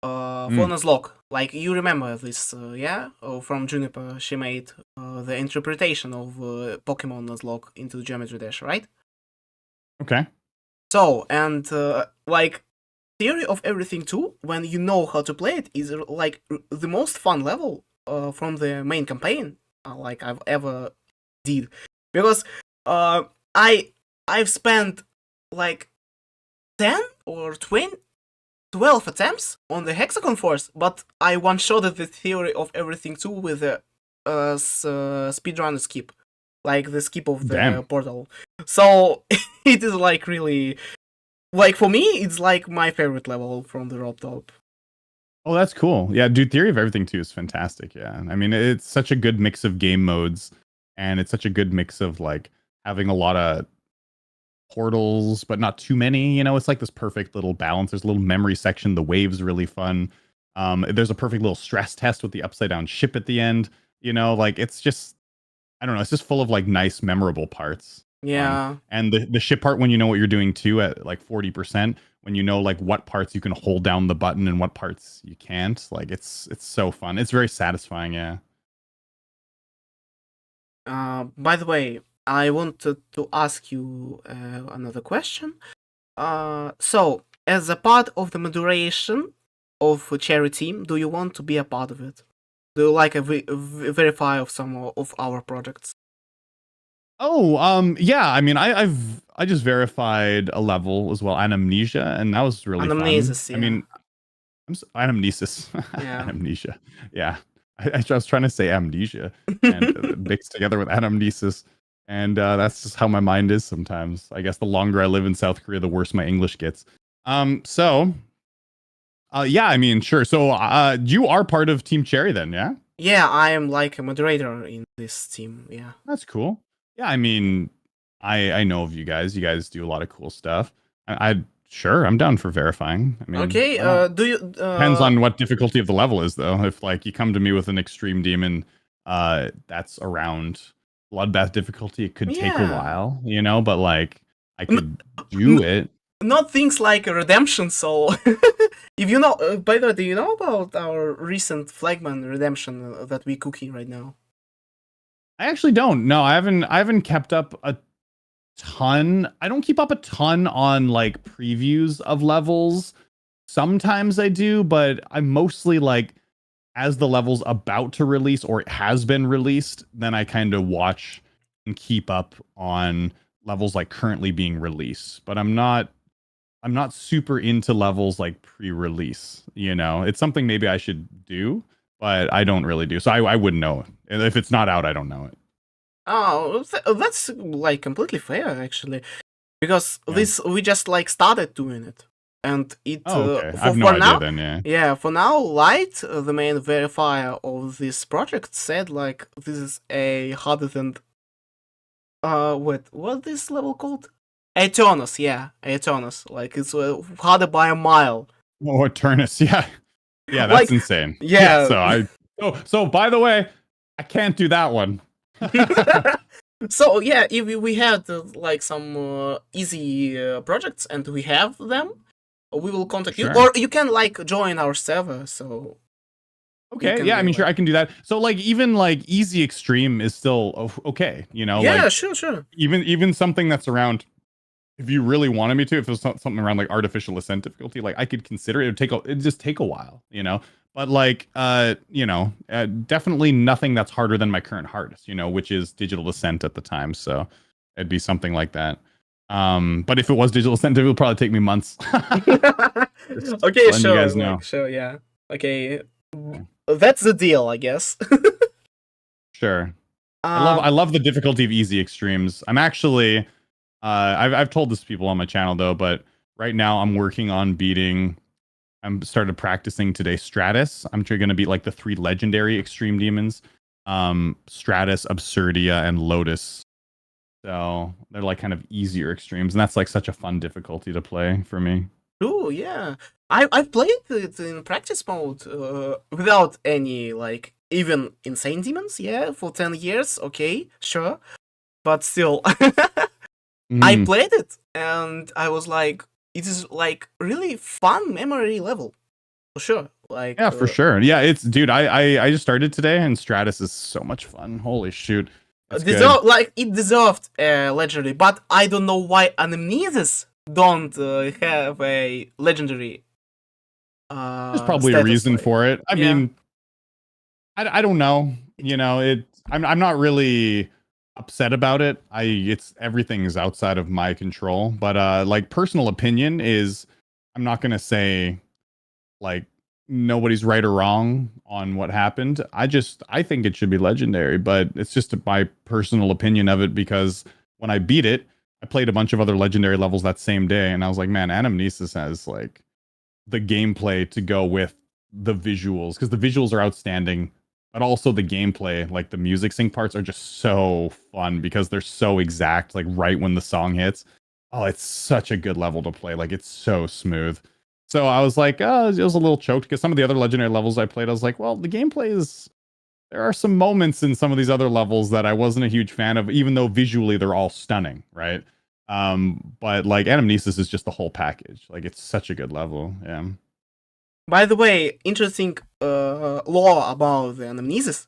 for Nuzlocke. Like you remember this, yeah? From Juniper, she made the interpretation of Pokemon Nuzlocke into Geometry Dash, right? Okay. So and like. Theory of Everything 2, when you know how to play it, is like the most fun level from the main campaign like I've ever did, because I've spent like 10 or 12 attempts on the Hexagon Force, but I one-shotted the Theory of Everything 2 with a speedrunner skip, like the skip of the portal. So it is like really. Like, for me, it's like my favorite level from the Rob Top. Oh, that's cool. Yeah, dude, Theory of Everything 2 is fantastic. Yeah. I mean, it's such a good mix of game modes, and it's such a good mix of like having a lot of portals, but not too many. It's like this perfect little balance. There's a little memory section. The wave's really fun. There's a perfect little stress test with the upside down ship at the end. Like it's just, I don't know, it's just full of like nice, memorable parts. Yeah. And the shit part when you know what you're doing too at like 40%, when you know like what parts you can hold down the button and what parts you can't. Like it's so fun. It's very satisfying, yeah. By the way, I wanted to ask you another question. So, as a part of the moderation of a cherry team, do you want to be a part of it? Do you like a verify of some of our projects? Oh, yeah. I mean, I just verified a level as well, Anamnesia, and that was really Anamnesis, fun. I mean, Anamnesis, Yeah. Amnesia. Yeah, I was trying to say amnesia and mixed together with anamnesis, and that's just how my mind is sometimes. I guess the longer I live in South Korea, the worse my English gets. So, yeah. I mean, sure. So, you are part of Team Cherry then, yeah? Yeah, I am like a moderator in this team. Yeah. That's cool. Yeah, I mean, I know of you guys. You guys do a lot of cool stuff. I sure I'm down for verifying. I mean, Okay. why not? Do you? Depends on what difficulty of the level is, though. If like you come to me with an extreme demon, that's around bloodbath difficulty, it could take a Yeah. while, But like I could do it. Not things like a redemption. So, if you know, by the way, do you know about our recent flagman redemption that we cooking right now? I actually don't. No, I haven't kept up a ton. I don't keep up a ton on like previews of levels. Sometimes I do, but I'm mostly like as the level's about to release or it has been released, then I kind of watch and keep up on levels like currently being released. But I'm not super into levels like pre-release, It's something maybe I should do, but I don't really do. So I wouldn't know it. If it's not out, I don't know it. Oh, that's like completely fair actually, because Yeah. we just like started doing it, and it Oh, okay. I have no idea now, then, yeah. yeah, for now, Light, the main verifier of this project, said like this is a harder than what this level called? Eternus, yeah, Eternus. Like it's harder by a mile. Oh, Eternus, yeah. Yeah, that's Like, insane. yeah. So by the way, I can't do that one. So yeah, if we had like some easy projects and we have them, we will contact you, Sure. or you can like join our server. So Okay, yeah, I mean, sure, I can do that. So like even like easy extreme is still okay, yeah, like sure. even something that's around. If you really wanted me to, if it was something around like artificial ascent difficulty, like I could consider it. It'd just take a while, But like, definitely nothing that's harder than my current hardest, which is digital ascent at the time. So it'd be something like that. But if it was digital ascent, it would probably take me months. Okay, sure. You guys know. Sure, yeah. Okay, that's the deal, I guess. Sure. I love the difficulty of easy extremes. I'm actually. I've told this to people on my channel though, but right now I'm working on beating. I'm started practicing today Stratus. I'm going to beat like the 3 legendary extreme demons, Stratus, Absurdia, and Lotus. So they're like kind of easier extremes, and that's like such a fun difficulty to play for me. Oh yeah, I've played it in practice mode without any like even insane demons. Yeah, for 10 years. Okay, sure, but still. I played it and I was like, it is like really fun memory level, for sure. Like yeah, for sure. Yeah, it's dude. I just started today and Stratus is so much fun. Holy shoot! It deserved legendary, but I don't know why Anamnesis don't have a legendary. There's probably a reason for it. I mean, I don't know. I'm not really upset about it. It's everything is outside of my control, but like personal opinion is I'm not gonna say like nobody's right or wrong on what happened. I think it should be legendary, but it's just my personal opinion of it because when I beat it, I played a bunch of other legendary levels that same day and I was like, man, Anamnesis has like the gameplay to go with the visuals because the visuals are outstanding. But also the gameplay, like the music sync parts are just so fun because they're so exact, like right when the song hits. Oh, it's such a good level to play. Like it's so smooth. So I was like, oh, it was a little choked because some of the other legendary levels I played, I was like, well, the gameplay is there are some moments in some of these other levels that I wasn't a huge fan of, even though visually they're all stunning, right? But like Anamnesis is just the whole package. Like it's such a good level. Yeah. By the way, interesting law about the anamnesis.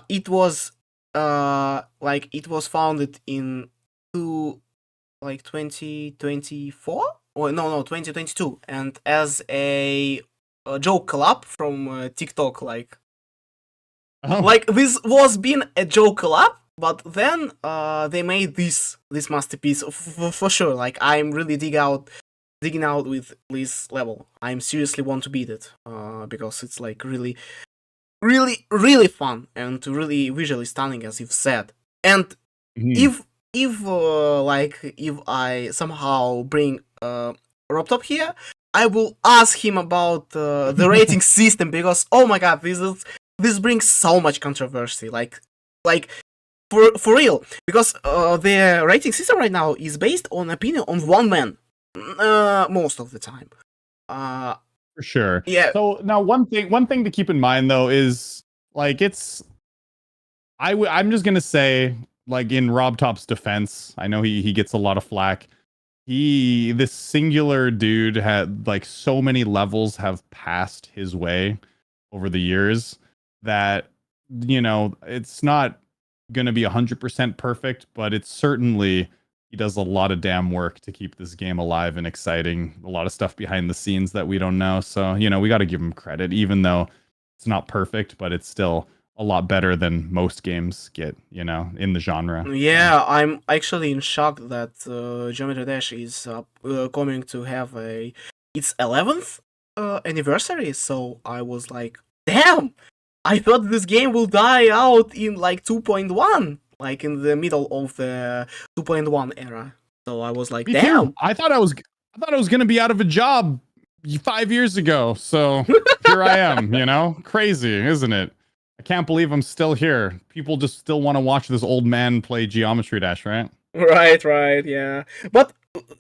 It was it was founded in 2024 or no 2022, and as a joke collab from TikTok, like this was been a joke collab, but then they made this masterpiece for sure. Like I'm really digging out with this level. I'm seriously want to beat it because it's like really fun and really visually stunning, as you've said. And if I somehow bring Robtop here, I will ask him about the rating system, because oh my god, this brings so much controversy. Like for real, because the rating system right now is based on opinion on one man. Most of the time. For sure. Yeah. So now one thing to keep in mind though is like I'm just gonna say, like, in Robtop's defense, I know he gets a lot of flack. This singular dude had like so many levels have passed his way over the years that, you know, it's not gonna be 100% perfect, but it's certainly, he does a lot of damn work to keep this game alive and exciting. A lot of stuff behind the scenes that we don't know. So, you know, we got to give him credit, even though it's not perfect, but it's still a lot better than most games get, you know, in the genre. Yeah, I'm actually in shock that Geometry Dash is coming to have its 11th anniversary. So I was like, damn, I thought this game will die out in like 2.1. Like in the middle of the 2.1 era. So I was like, Me damn. too. I thought I was gonna be out of a job 5 years ago. So here I am, you know? Crazy, isn't it? I can't believe I'm still here. People just still want to watch this old man play Geometry Dash, right? Right, yeah. But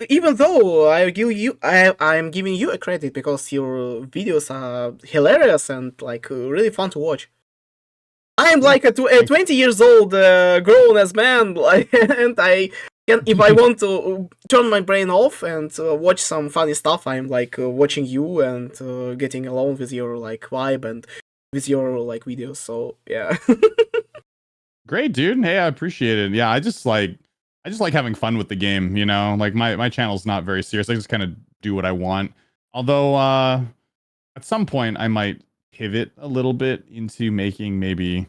even though I'm giving you a credit because your videos are hilarious and like really fun to watch. I'm like a 20 years old grown as man, like, and I can, if I want to turn my brain off and watch some funny stuff, I'm like watching you and getting along with your like vibe and with your like videos. So yeah. Great, dude. Hey, I appreciate it. Yeah, I just like having fun with the game, you know? Like my channel's not very serious. I just kind of do what I want. Although at some point I might pivot a little bit into making maybe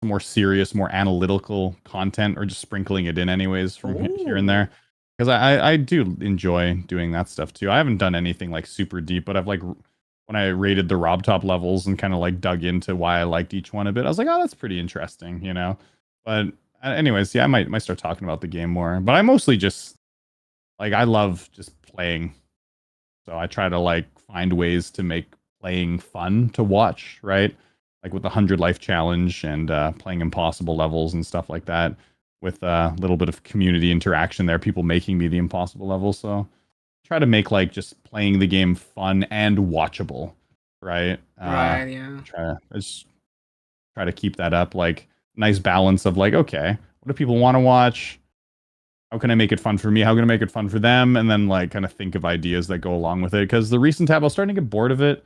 more serious, more analytical content, or just sprinkling it in anyways from here and there, because I do enjoy doing that stuff too. I haven't done anything like super deep, but I've like, when I rated the Robtop levels and kind of like dug into why I liked each one a bit, I was like, oh, that's pretty interesting, you know? But anyways, yeah, I might start talking about the game more, but I mostly just like, I love just playing, so I try to like find ways to make playing fun to watch, right? Like with the 100 life challenge and playing impossible levels and stuff like that, with a little bit of community interaction there, people making me the impossible levels. So try to make like just playing the game fun and watchable, right? Right, yeah. Try to keep that up, like nice balance of like, okay, what do people want to watch? How can I make it fun for me? How can I make it fun for them? And then like kind of think of ideas that go along with it. Because the recent tab, I was starting to get bored of it.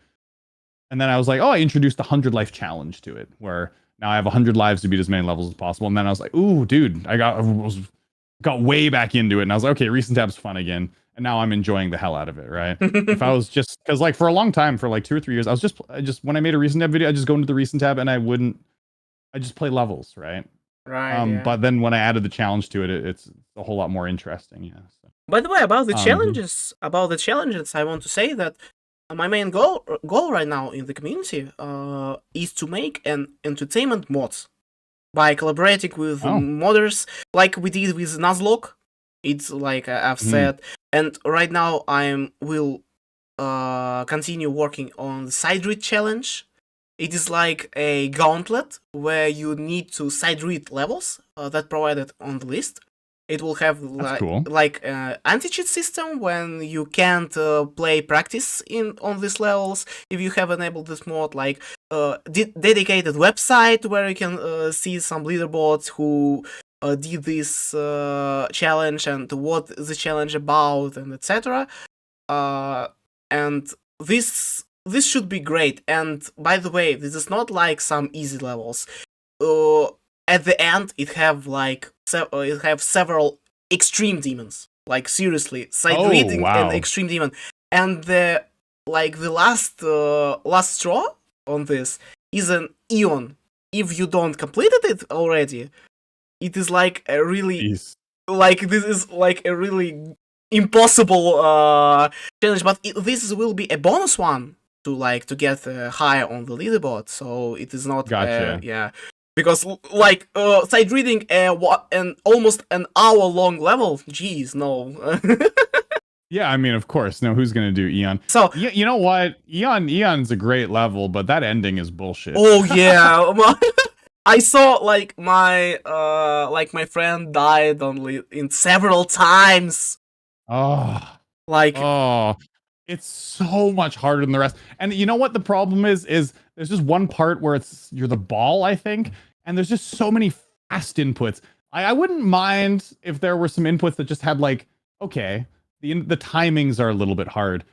And then I was like, oh, I introduced the 100 life challenge to it, where now I have 100 lives to beat as many levels as possible. And then I was like, ooh, dude, I got way back into it. And I was like, okay, recent tab's fun again. And now I'm enjoying the hell out of it, right? If I was just, because like for a long time, for like 2 or 3 years, I just when I made a recent tab video, I just go into the recent tab and I just play levels, right? Right. Yeah. But then when I added the challenge to it, it's a whole lot more interesting. Yeah. So. By the way, about the challenges, I want to say that my main goal right now in the community is to make an entertainment mods by collaborating with modders, like we did with Nuzlocke. It's like I've said, and right now I will continue working on the side read challenge. It is like a gauntlet where you need to side read levels that provided on the list. It will have like anti-cheat system when you can't play practice on these levels if you have enabled this mod. Like dedicated website where you can see some leaderboards who did this challenge and what the challenge about and etc. And this should be great. And by the way, this is not like some easy levels. At the end, it have several extreme demons. Like seriously, side reading and extreme demon. And the last straw on this is an Eon. If you don't completed it already, it is like a really this is like a really impossible challenge. But this will be a bonus one to get higher on the leaderboard. So it is not because side reading an almost an hour long level. Jeez, no. Yeah, I mean, of course. No, who's gonna do Eon? So you know what? Eon's a great level, but that ending is bullshit. Oh yeah, I saw my friend died in several times. It's so much harder than the rest. And you know what the problem is there's just one part where you're the ball, I think, and there's just so many fast inputs. I wouldn't mind if there were some inputs that just had okay, the timings are a little bit hard,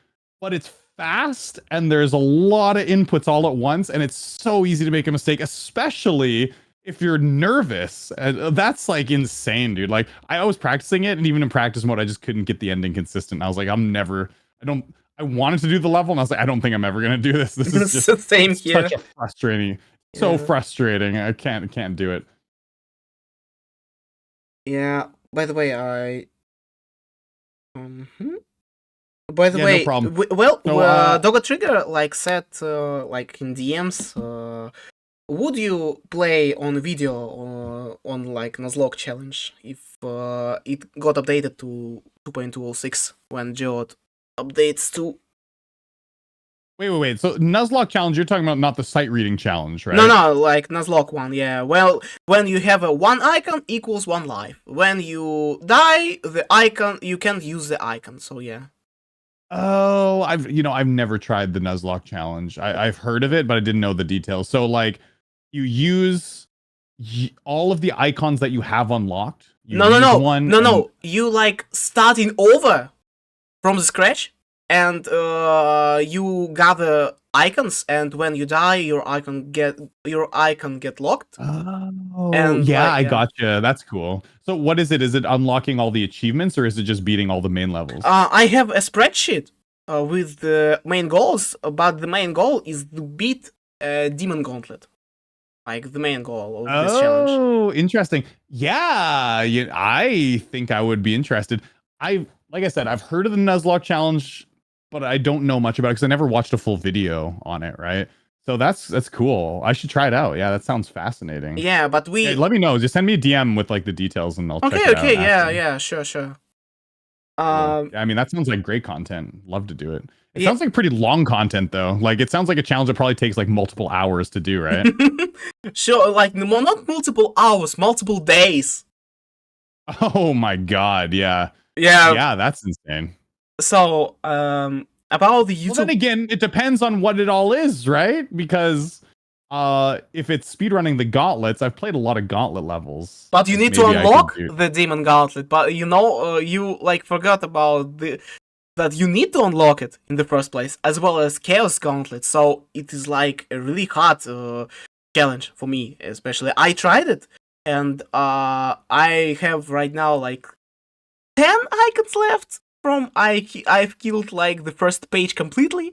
but it's fast and there's a lot of inputs all at once, and it's so easy to make a mistake, especially if you're nervous. That's insane, dude. I was practicing it, and even in practice mode, I just couldn't get the ending consistent. I was like, I wanted to do the level, and I was like, I don't think I'm ever gonna do this. This is just the same here. Such a frustrating, so frustrating. I can't do it. Yeah. By the way, no problem. Doggo Trigger said in DMs, would you play on video on Nuzlocke challenge if it got updated to 2.206 when Geode updates to? Wait. So Nuzlocke challenge, you're talking about not the sight reading challenge, right? No, Nuzlocke one, yeah. Well, when you have a one icon equals one life. When you die, the icon, you can't use the icon, so yeah. Oh, I've never tried the Nuzlocke challenge. I've heard of it, but I didn't know the details. So you use all of the icons that you have unlocked. No. You starting over from the scratch, and you gather icons, and when you die, your icon get locked. Oh, and I gotcha. That's cool. So what is it? Is it unlocking all the achievements, or is it just beating all the main levels? I have a spreadsheet with the main goals, but the main goal is to beat Demon Gauntlet. The main goal of this challenge. Oh, interesting. Yeah, I think I would be interested. Like I said, I've heard of the Nuzlocke challenge, but I don't know much about it because I never watched a full video on it, right? So that's cool. I should try it out. Yeah, that sounds fascinating. Yeah, but let me know. Just send me a DM with the details, and I'll check it out. Okay, yeah, sure. I mean, that sounds like great content. Love to do it. It sounds like pretty long content, though. It sounds like a challenge that probably takes multiple hours to do, right? Sure, not multiple hours, multiple days. Oh my god, yeah. Yeah, that's insane. So, about the YouTube. Well, then again, it depends on what it all is, right? Because if it's speedrunning the gauntlets, I've played a lot of gauntlet levels. But you need to unlock the Demon Gauntlet. But you forgot about that you need to unlock it in the first place, as well as Chaos Gauntlet. So it is a really hard challenge for me, especially. I tried it, and I have right now 10 icons left from I've killed the first page completely.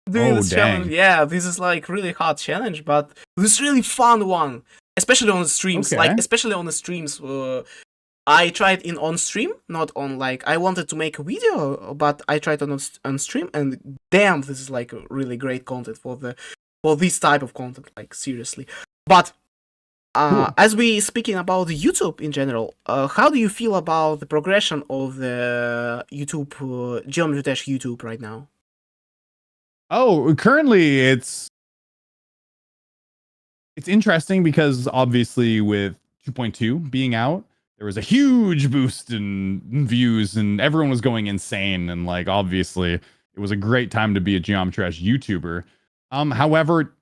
Doing this challenge. Yeah, this is really hard challenge, but this is really fun one, especially on the streams. Especially on the streams. I tried on stream, not on I wanted to make a video, but I tried on stream, and damn, this is really great content for this type of content. Seriously, but. As we speaking about YouTube in general, how do you feel about the progression of the YouTube, Geometry-YouTube right now? Oh, currently it's interesting because obviously with 2.2 being out, there was a huge boost in views and everyone was going insane. And obviously it was a great time to be a Geometry YouTuber. However,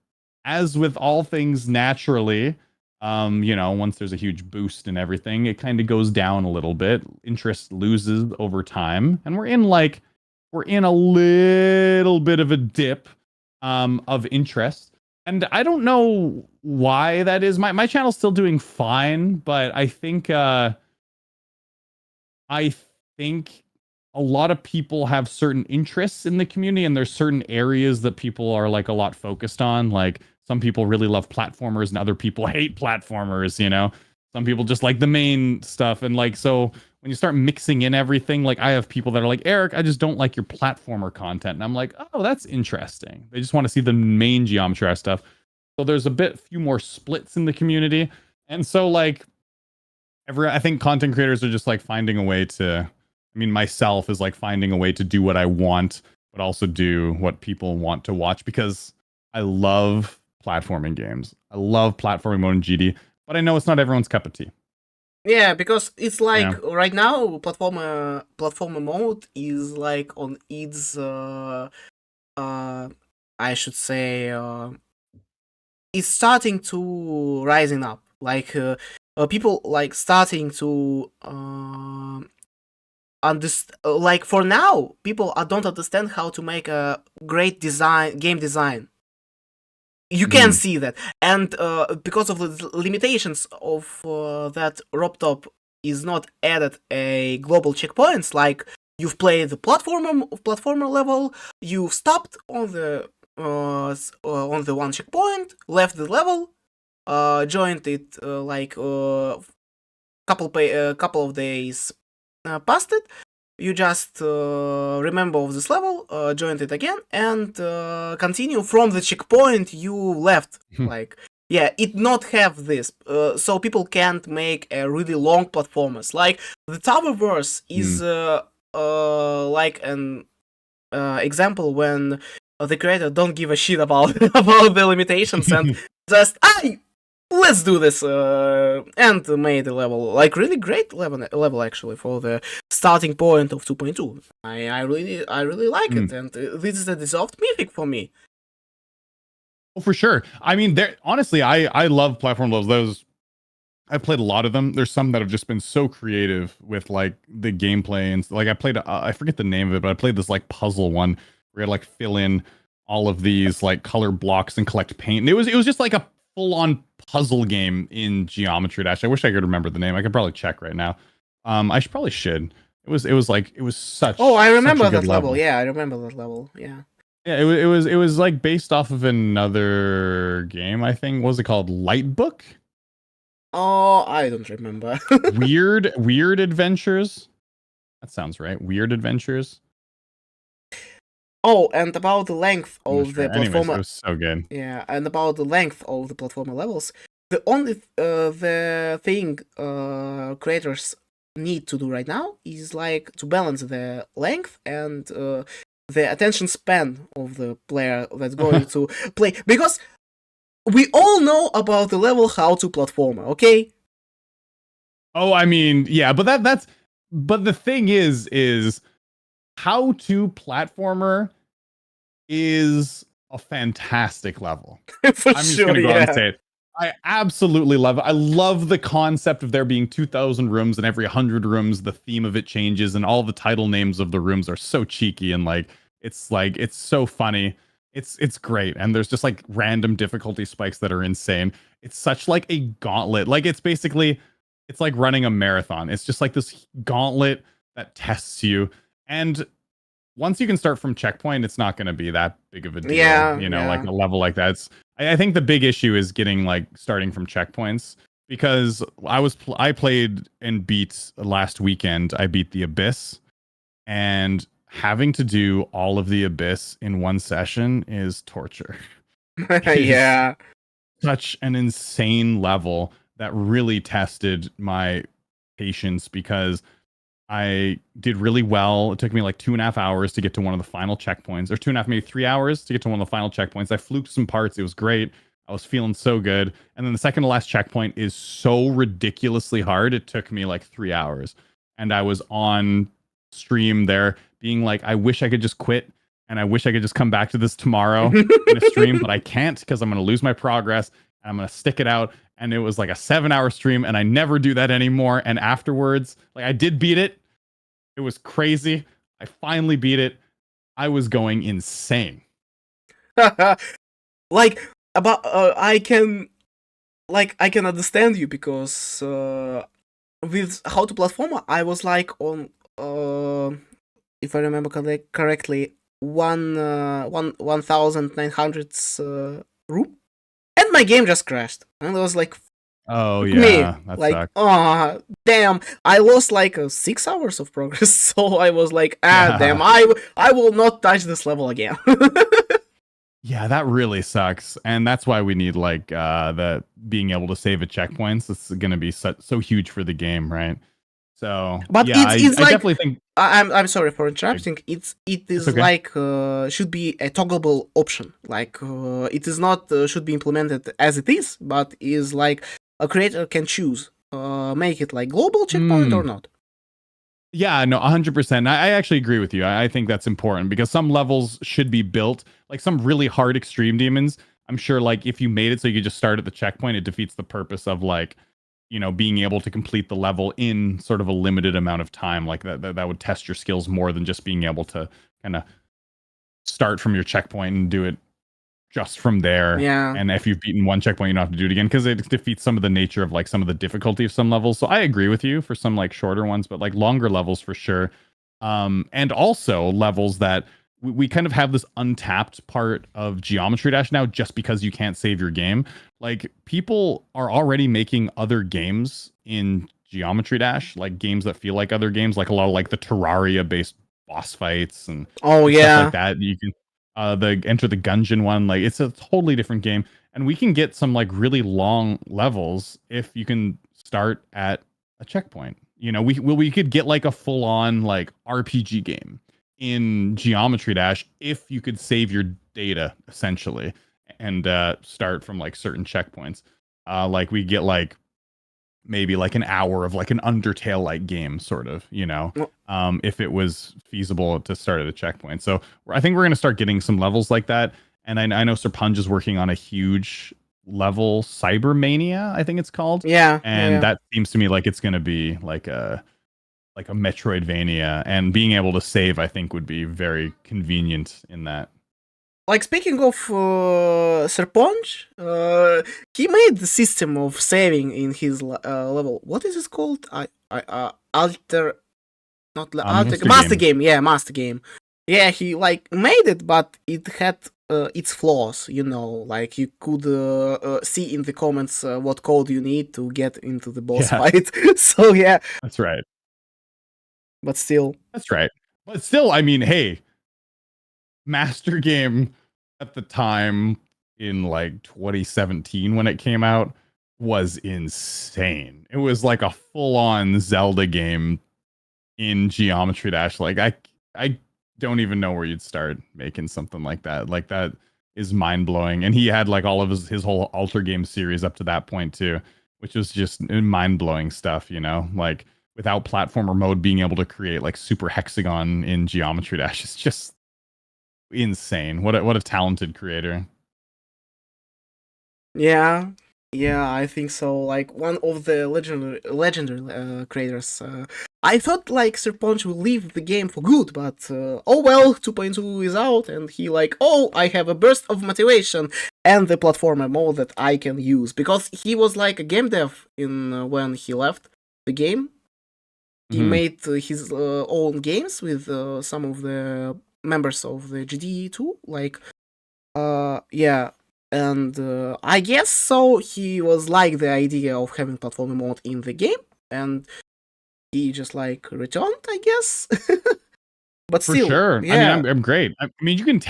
as with all things naturally, once there's a huge boost and everything, it kind of goes down a little bit. Interest loses over time, and we're in a little bit of a dip of interest. And I don't know why that is. My channel's still doing fine, but I think a lot of people have certain interests in the community, and there's certain areas that people are like a lot focused on. Like some people really love platformers and other people hate platformers, Some people just like the main stuff. And like, so when you start mixing in everything, like I have people that are like, Eric, I just don't like your platformer content. And I'm like, oh, that's interesting. They just want to see the main geometry stuff. So there's few more splits in the community. And so like I think content creators are just like finding a way to, myself is like finding a way to do what I want, but also do what people want to watch, because I love platforming games. I love platforming mode in GD, but I know it's not everyone's cup of tea. Yeah, because it's like right now, platformer mode is like on its, I should say, it's starting to rising up. Like people like starting to understand. Like for now, people don't understand how to make a great game design. You can see that, and because of the limitations of that RobTop is not added a global checkpoints. Like you've played the platformer level, you've stopped on the one checkpoint, left the level, joined it couple of days past it. You just remember of this level, join it again, and continue from the checkpoint you left. It not have this, so people can't make a really long platformers. Like the Towerverse is like an example when the creator don't give a shit about the limitations and just let's do this, and made a level, like really great level actually for the starting point of 2.2. I really like it, and this is a dissolved mythic for me. Oh, for sure. Honestly, I love platform levels. Those I've played a lot of them. There's some that have just been so creative with like the gameplay, and like I played I forget the name of it, but I played this like puzzle one where you had to like fill in all of these like color blocks and collect paint. And it was just like a full-on puzzle game in Geometry Dash. I wish I could remember the name. I could probably check right now. I should. It was such. Oh, I remember that level. Yeah, I remember that level. Yeah. Yeah, it was like based off of another game. I think, what was it called? Lightbook. Oh, I don't remember. Weird Adventures. That sounds right. Weird Adventures. Oh, and about the length of the platformer. Anyways, it was so good. Yeah, and about the length of the platformer levels. The only the thing creators need to do right now is like to balance the length and the attention span of the player that's going to play, because we all know about the level how to platformer, okay? Oh, yeah, but but the thing is how to platformer is a fantastic level. For I'm just gonna go out and say it. I absolutely love it. I love the concept of there being 2,000 rooms, and every 100 rooms the theme of it changes, and all the title names of the rooms are so cheeky, and it's so funny. It's great, and there's just like random difficulty spikes that are insane. It's such like a gauntlet. Like it's like running a marathon. It's just like this gauntlet that tests you, and once you can start from checkpoint, it's not going to be that big of a deal. Like a level like that. I think the big issue is getting like starting from checkpoints, because I played and beat last weekend. I beat the Abyss, and having to do all of the Abyss in one session is torture. Yeah. Such an insane level that really tested my patience, because I did really well. It took me like 2.5 hours to get to one of the final checkpoints, or 2.5, maybe 3 hours to get to one of the final checkpoints. I fluked some parts. It was great. I was feeling so good. And then the second to last checkpoint is so ridiculously hard. It took me like 3 hours. And I was on stream there being like, I wish I could just quit and I wish I could just come back to this tomorrow in a stream, but I can't because I'm going to lose my progress. And I'm going to stick it out. And it was like a 7-hour stream, and I never do that anymore. And afterwards, like I did beat it. It was crazy. I finally beat it. I was going insane. Like about I can understand you because with How to Platformer I was like on if I remember correctly 1900 room, and my game just crashed, and I was like, oh me, yeah, that like sucked. oh damn, I lost like 6 hours of progress. So I was like, Yeah. damn, I will not touch this level again. Yeah, that really sucks, and that's why we need like the being able to save at checkpoints. It's going to be so huge for the game, right? So, But yeah, it's I like, definitely think I'm sorry for interrupting. It is okay. like should be a toggleable option. Like it is not should be implemented as it is, but is like a creator can choose make it like global checkpoint or not. Yeah, no, 100%. I actually agree with you. I think that's important because some levels should be built, like some really hard extreme demons. I'm sure like if you made it so you could just start at the checkpoint, it defeats the purpose of like, you know, being able to complete the level in sort of a limited amount of time. Like that would test your skills more than just being able to kind of start from your checkpoint and do it just from there. Yeah. And if you've beaten one checkpoint, you don't have to do it again because it defeats some of the nature of like some of the difficulty of some levels. So I agree with you for some like shorter ones, but like longer levels for sure. And also levels that we kind of have this untapped part of Geometry Dash now just because you can't save your game. Like people are already making other games in Geometry Dash, like games that feel like other games, like a lot of like the Terraria based boss fights and stuff like that. You can the Enter the Gungeon one, like it's a totally different game, and we can get some like really long levels if you can start at a checkpoint. You know, we could get like a full on like RPG game in Geometry Dash if you could save your data essentially and start from like certain checkpoints. Like we get like maybe like an hour of like an Undertale like game sort of, you know, if it was feasible to start at a checkpoint. So I think we're going to start getting some levels like that. And I know Serpunj is working on a huge level, Cybermania, I think it's called. Yeah. And that seems to me like it's going to be like a Metroidvania, and being able to save, I think, would be very convenient in that. Like speaking of Serpunj, he made the system of saving in his level. What is it called? Master game. Yeah, Master game. Yeah, he like made it, but it had its flaws. You know, like you could see in the comments what code you need to get into the boss fight. So yeah, that's right. But still, that's right. But still, I mean, hey. Master game at the time in like 2017 when it came out was insane. It was like a full-on Zelda game in Geometry Dash. Like I don't even know where you'd start making something like that. Like that is mind-blowing. And he had like all of his whole Alter game series up to that point too, which was just mind-blowing stuff, you know? Like without platformer mode, being able to create like super hexagon in Geometry Dash is just insane. What a talented creator. Yeah, I think so. Like one of the legendary creators. I thought like Serpunj will leave the game for good, but oh well, 2.2 is out, and he like, oh, I have a burst of motivation and the platformer mode that I can use, because he was like a game dev in when he left the game. He made his own games with some of the members of the GD2, like, yeah, and I guess so. He was like the idea of having platforming mode in the game, and he just like returned, I guess. But still, for sure. yeah. I mean, I'm great. I mean, you can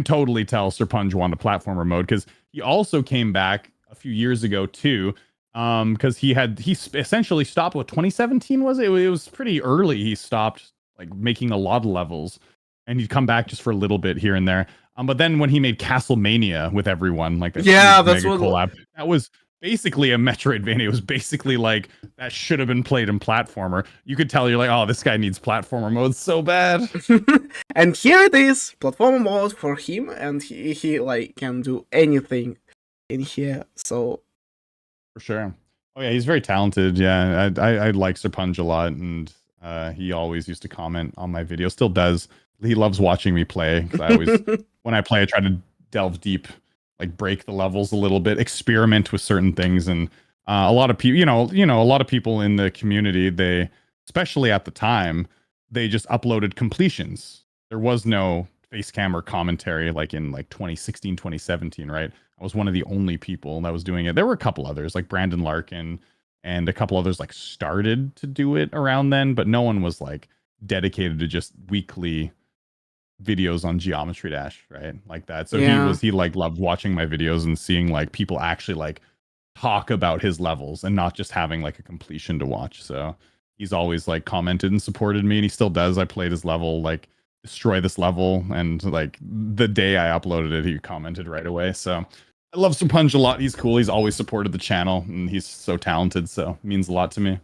totally tell Serpunj wanted a platformer mode, because he also came back a few years ago too. Because he essentially stopped. What, 2017 was it? It was pretty early. He stopped like making a lot of levels, and he'd come back just for a little bit here and there. But then when he made Castlemania with everyone, like that, that's mega what collab, basically a Metroidvania. It was basically like that should have been played in platformer. You could tell you're like, oh, this guy needs platformer mode so bad. And here it is, platformer mode for him, and he like can do anything in here. So for sure. Oh yeah, he's very talented. Yeah, I like Serpunge a lot, and he always used to comment on my videos. Still does. He loves watching me play. 'Cause I always, when I play, I try to delve deep, like break the levels a little bit, experiment with certain things, and a lot of people, a lot of people in the community, they, especially at the time, they just uploaded completions. There was no face cam or commentary like in like 2016, 2017, right? I was one of the only people that was doing it. There were a couple others like Brandon Larkin and a couple others like started to do it around then, but no one was like dedicated to just weekly videos on Geometry Dash, right? Like that. So he like loved watching my videos and seeing like people actually like talk about his levels and not just having like a completion to watch. So he's always like commented and supported me, and he still does. I played his level, like destroy this level, and like the day I uploaded it, he commented right away. So I love Serpunge a lot. He's cool. He's always supported the channel, and he's so talented. So it means a lot to me.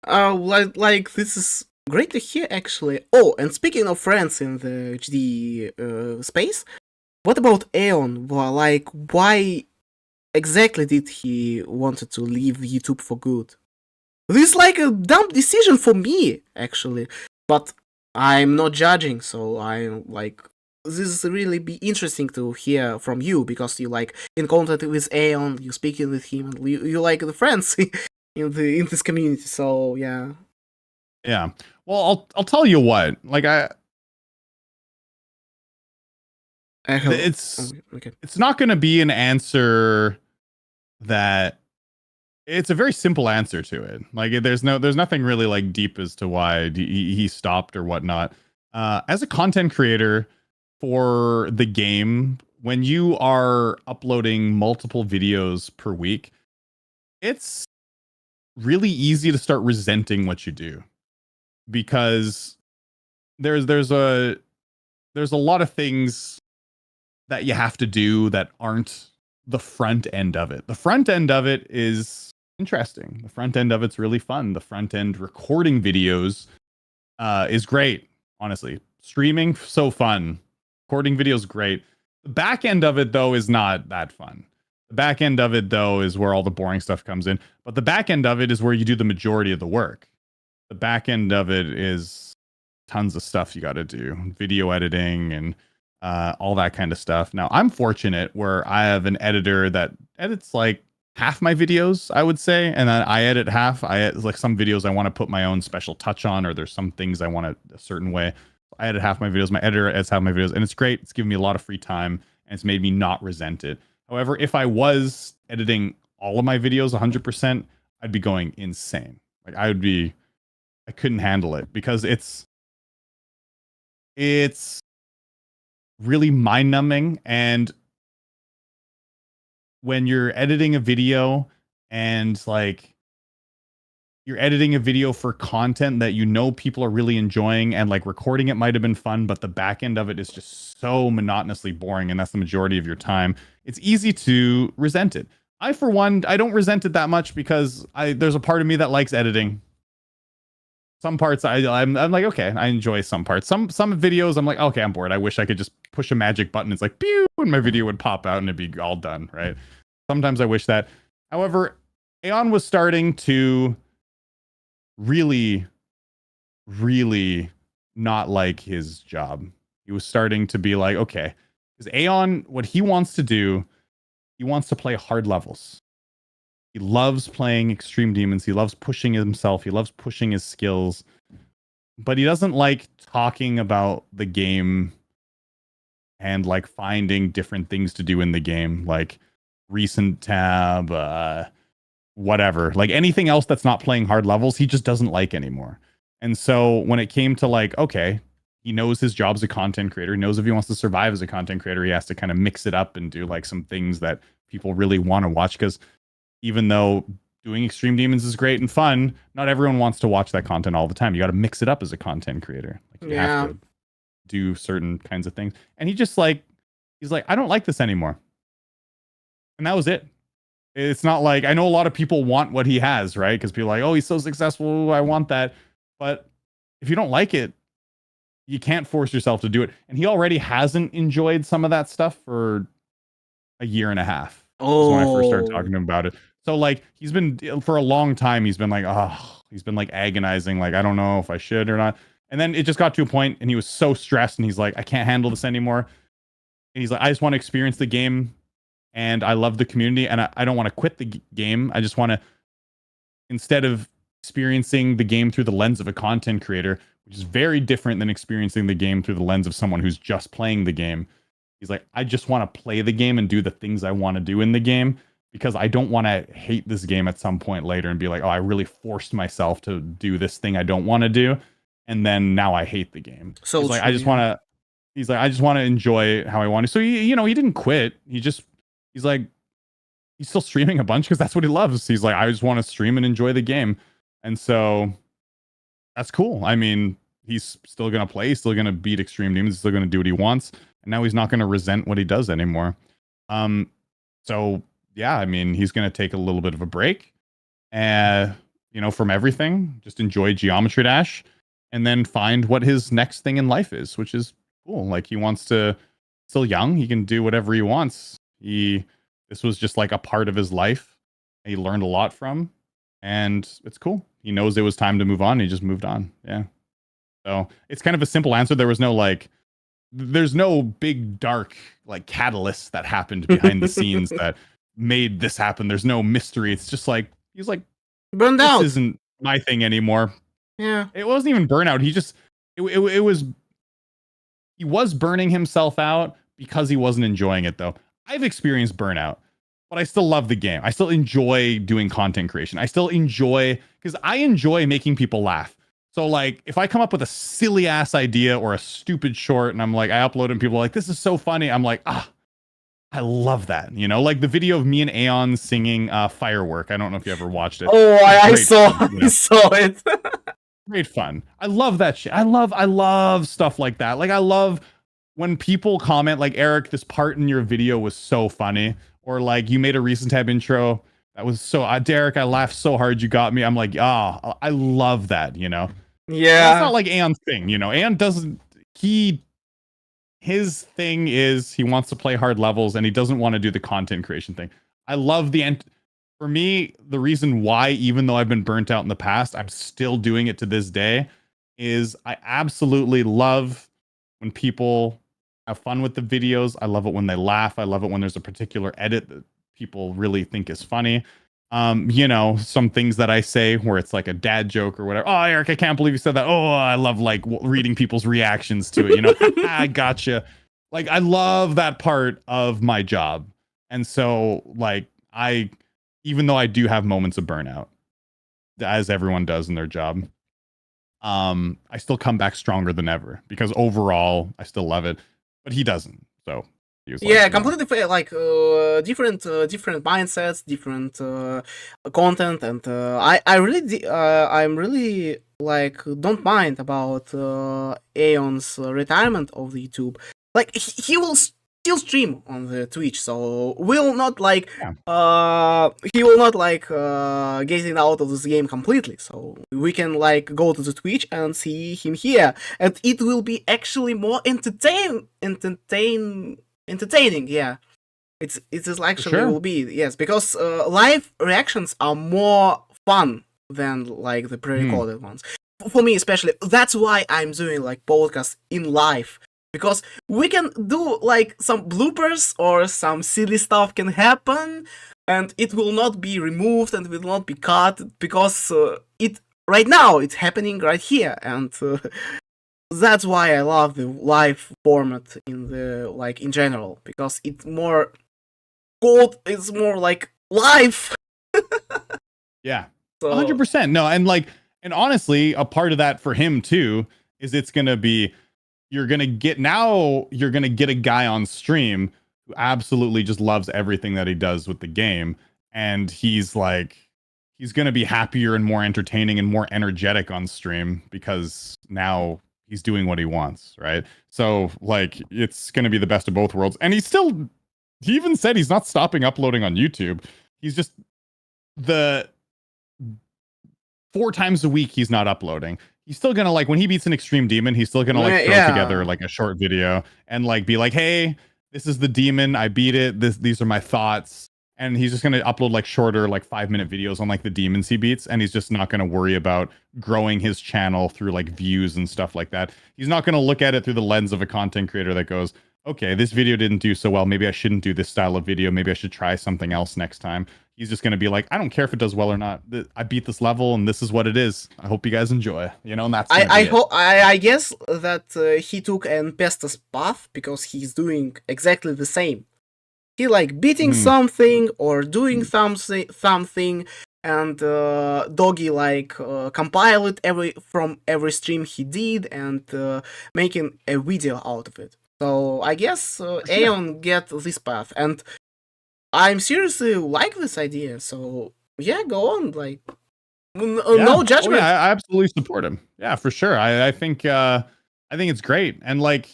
Like this is great to hear, actually. Oh, and speaking of friends in the HD space, what about Aeon? Well, like, why exactly did he wanted to leave YouTube for good? This is like a dumb decision for me, actually. But I'm not judging, so I'm like, this is really be interesting to hear from you, because you like in contact with Aeon, you speaking with him, and you like the friends in this community. So yeah. Yeah. Well, I'll tell you what. Like it's not going to be an answer that it's a very simple answer to it. Like there's nothing really like deep as to why he stopped or whatnot. As a content creator for the game, when you are uploading multiple videos per week, it's really easy to start resenting what you do, because there's a lot of things that you have to do that aren't the front end of it. The front end of it is interesting. The front end of it's really fun. The front end recording videos is great, honestly. Streaming, so fun. Recording videos, great. The back end of it, though, is not that fun. The back end of it, though, is where all the boring stuff comes in. But the back end of it is where you do the majority of the work. The back end of it is tons of stuff you got to do. Video editing and all that kind of stuff. Now, I'm fortunate where I have an editor that edits like half my videos, I would say, and then I edit half. Like some videos I want to put my own special touch on, or there's some things I want it a certain way. I edit half my videos. My editor edits half my videos, and it's great. It's given me a lot of free time, and it's made me not resent it. However, if I was editing all of my videos 100%, I'd be going insane. Like I couldn't handle it, because it's really mind-numbing. And when you're editing a video and like you're editing a video for content that you know people are really enjoying, and like recording it might have been fun, but the back end of it is just so monotonously boring, and that's the majority of your time, it's easy to resent it. I, for one, I don't resent it that much, because there's a part of me that likes editing. Some parts I'm like, okay, I enjoy some parts. Some videos I'm like, okay, I'm bored. I wish I could just push a magic button. It's like, pew, and my video would pop out and it'd be all done, right? Sometimes I wish that. However, Aeon was starting to really, really not like his job. He was starting to be like, okay, because Aeon, what he wants to do, he wants to play hard levels. He loves playing Extreme Demons. He loves pushing himself. He loves pushing his skills. But he doesn't like talking about the game and like finding different things to do in the game, like recent tab, whatever. Like anything else that's not playing hard levels, he just doesn't like anymore. And so when it came to like, okay, he knows his job as a content creator. He knows if he wants to survive as a content creator, he has to kind of mix it up and do like some things that people really want to watch, because even though doing Extreme Demons is great and fun, not everyone wants to watch that content all the time. You got to mix it up as a content creator. Like you have to do certain kinds of things. And he's like, I don't like this anymore. And that was it. It's not like, I know a lot of people want what he has, right? Because people are like, oh, he's so successful, ooh, I want that. But if you don't like it, you can't force yourself to do it. And he already hasn't enjoyed some of that stuff for a year and a half. Oh, when I first started talking to him about it. So like, he's been, for a long time, he's been like, oh, he's been like agonizing, like, I don't know if I should or not. And then it just got to a point and he was so stressed and he's like, I can't handle this anymore. And he's like, I just want to experience the game and I love the community and I don't want to quit the game. I just want to, instead of experiencing the game through the lens of a content creator, which is very different than experiencing the game through the lens of someone who's just playing the game. He's like, I just want to play the game and do the things I want to do in the game because I don't want to hate this game at some point later and be like, oh, I really forced myself to do this thing I don't want to do. And then now I hate the game. So he's like, I just want to, he's like, I just want to enjoy how I want to. So he didn't quit. He's like, he's still streaming a bunch because that's what he loves. He's like, I just want to stream and enjoy the game. And so that's cool. I mean, he's still going to play. He's still going to beat Extreme Demons. He's still going to do what he wants. And now he's not going to resent what he does anymore. So yeah, I mean, he's going to take a little bit of a break, from everything, just enjoy Geometry Dash and then find what his next thing in life is, which is cool. Like he wants to, still young. He can do whatever he wants. This was just like a part of his life. He learned a lot from, and it's cool. He knows it was time to move on. He just moved on. Yeah. So it's kind of a simple answer. There's no big dark like catalyst that happened behind the scenes that made this happen. There's no mystery. It's just like, he's like, burned out. This isn't my thing anymore. Yeah. It wasn't even burnout. He was burning himself out because he wasn't enjoying it though. I've experienced burnout, but I still love the game. I still enjoy doing content creation. I still enjoy, because I enjoy making people laugh. So like, if I come up with a silly ass idea or a stupid short and I'm like, I upload it and people are like, this is so funny. I'm like, I love that. Like the video of me and Aeon singing Firework. I don't know if you ever watched it. Oh, I saw it. Great fun. I love that shit. I love stuff like that. Like I love when people comment like, Eric, this part in your video was so funny. Or like, you made a recent tab intro that was so, Derek, I laughed so hard you got me. I'm like, I love that, Yeah. It's not like Aeon's thing, Aeon doesn't, his thing is he wants to play hard levels and he doesn't want to do the content creation thing. I love for me, the reason why, even though I've been burnt out in the past, I'm still doing it to this day is I absolutely love when people have fun with the videos. I love it when they laugh. I love it when there's a particular edit that people really think is funny. Some things that I say where it's like a dad joke or whatever. Oh, Eric, I can't believe you said that. Oh, I love like reading people's reactions to it. I gotcha. Like, I love that part of my job. And so like, even though I do have moments of burnout, as everyone does in their job, I still come back stronger than ever because overall I still love it, but he doesn't. So completely fair. Like different mindsets, different content, and I'm really like don't mind about Aeon's retirement of the YouTube. Like he will still stream on the Twitch, so will not like he will not like getting out of this game completely. So we can like go to the Twitch and see him here, and it will be actually more entertaining. Yeah, it is actually will be, yes, because live reactions are more fun than like the pre-recorded ones. For me especially, that's why I'm doing like podcasts in live. Because we can do like some bloopers or some silly stuff can happen and it will not be removed and will not be cut because right now it's happening right here, and that's why I love the live format in general, because it's more it's more like live. Yeah. So 100%. No, and honestly, a part of that for him too is it's going to be you're going to get a guy on stream who absolutely just loves everything that he does with the game. And he's going to be happier and more entertaining and more energetic on stream because now he's doing what he wants. Right. So like, it's going to be the best of both worlds. And he's still he even said he's not stopping uploading on YouTube. He's just the 4 times a week he's not uploading. He's still gonna, like, when he beats an extreme demon, he's still gonna like throw together like a short video and like be like, hey, this is the demon, I beat it, these are my thoughts. And he's just gonna upload like shorter, like 5-minute videos on like the demons he beats, and he's just not gonna worry about growing his channel through like views and stuff like that. He's not gonna look at it through the lens of a content creator that goes, okay, this video didn't do so well, maybe I shouldn't do this style of video, maybe I should try something else next time. He's just going to be like, I don't care if it does well or not. I beat this level, and this is what it is. I hope you guys enjoy. You know, and that's. I guess that he took an Pestas path because he's doing exactly the same. He like beating something or doing something, and Doggy like compile it from every stream he did and making a video out of it. So I guess Aeon get this path, and I'm seriously like this idea, so yeah, go on. Like, no judgment. Oh, yeah, I absolutely support him. Yeah, for sure. I think it's great, and like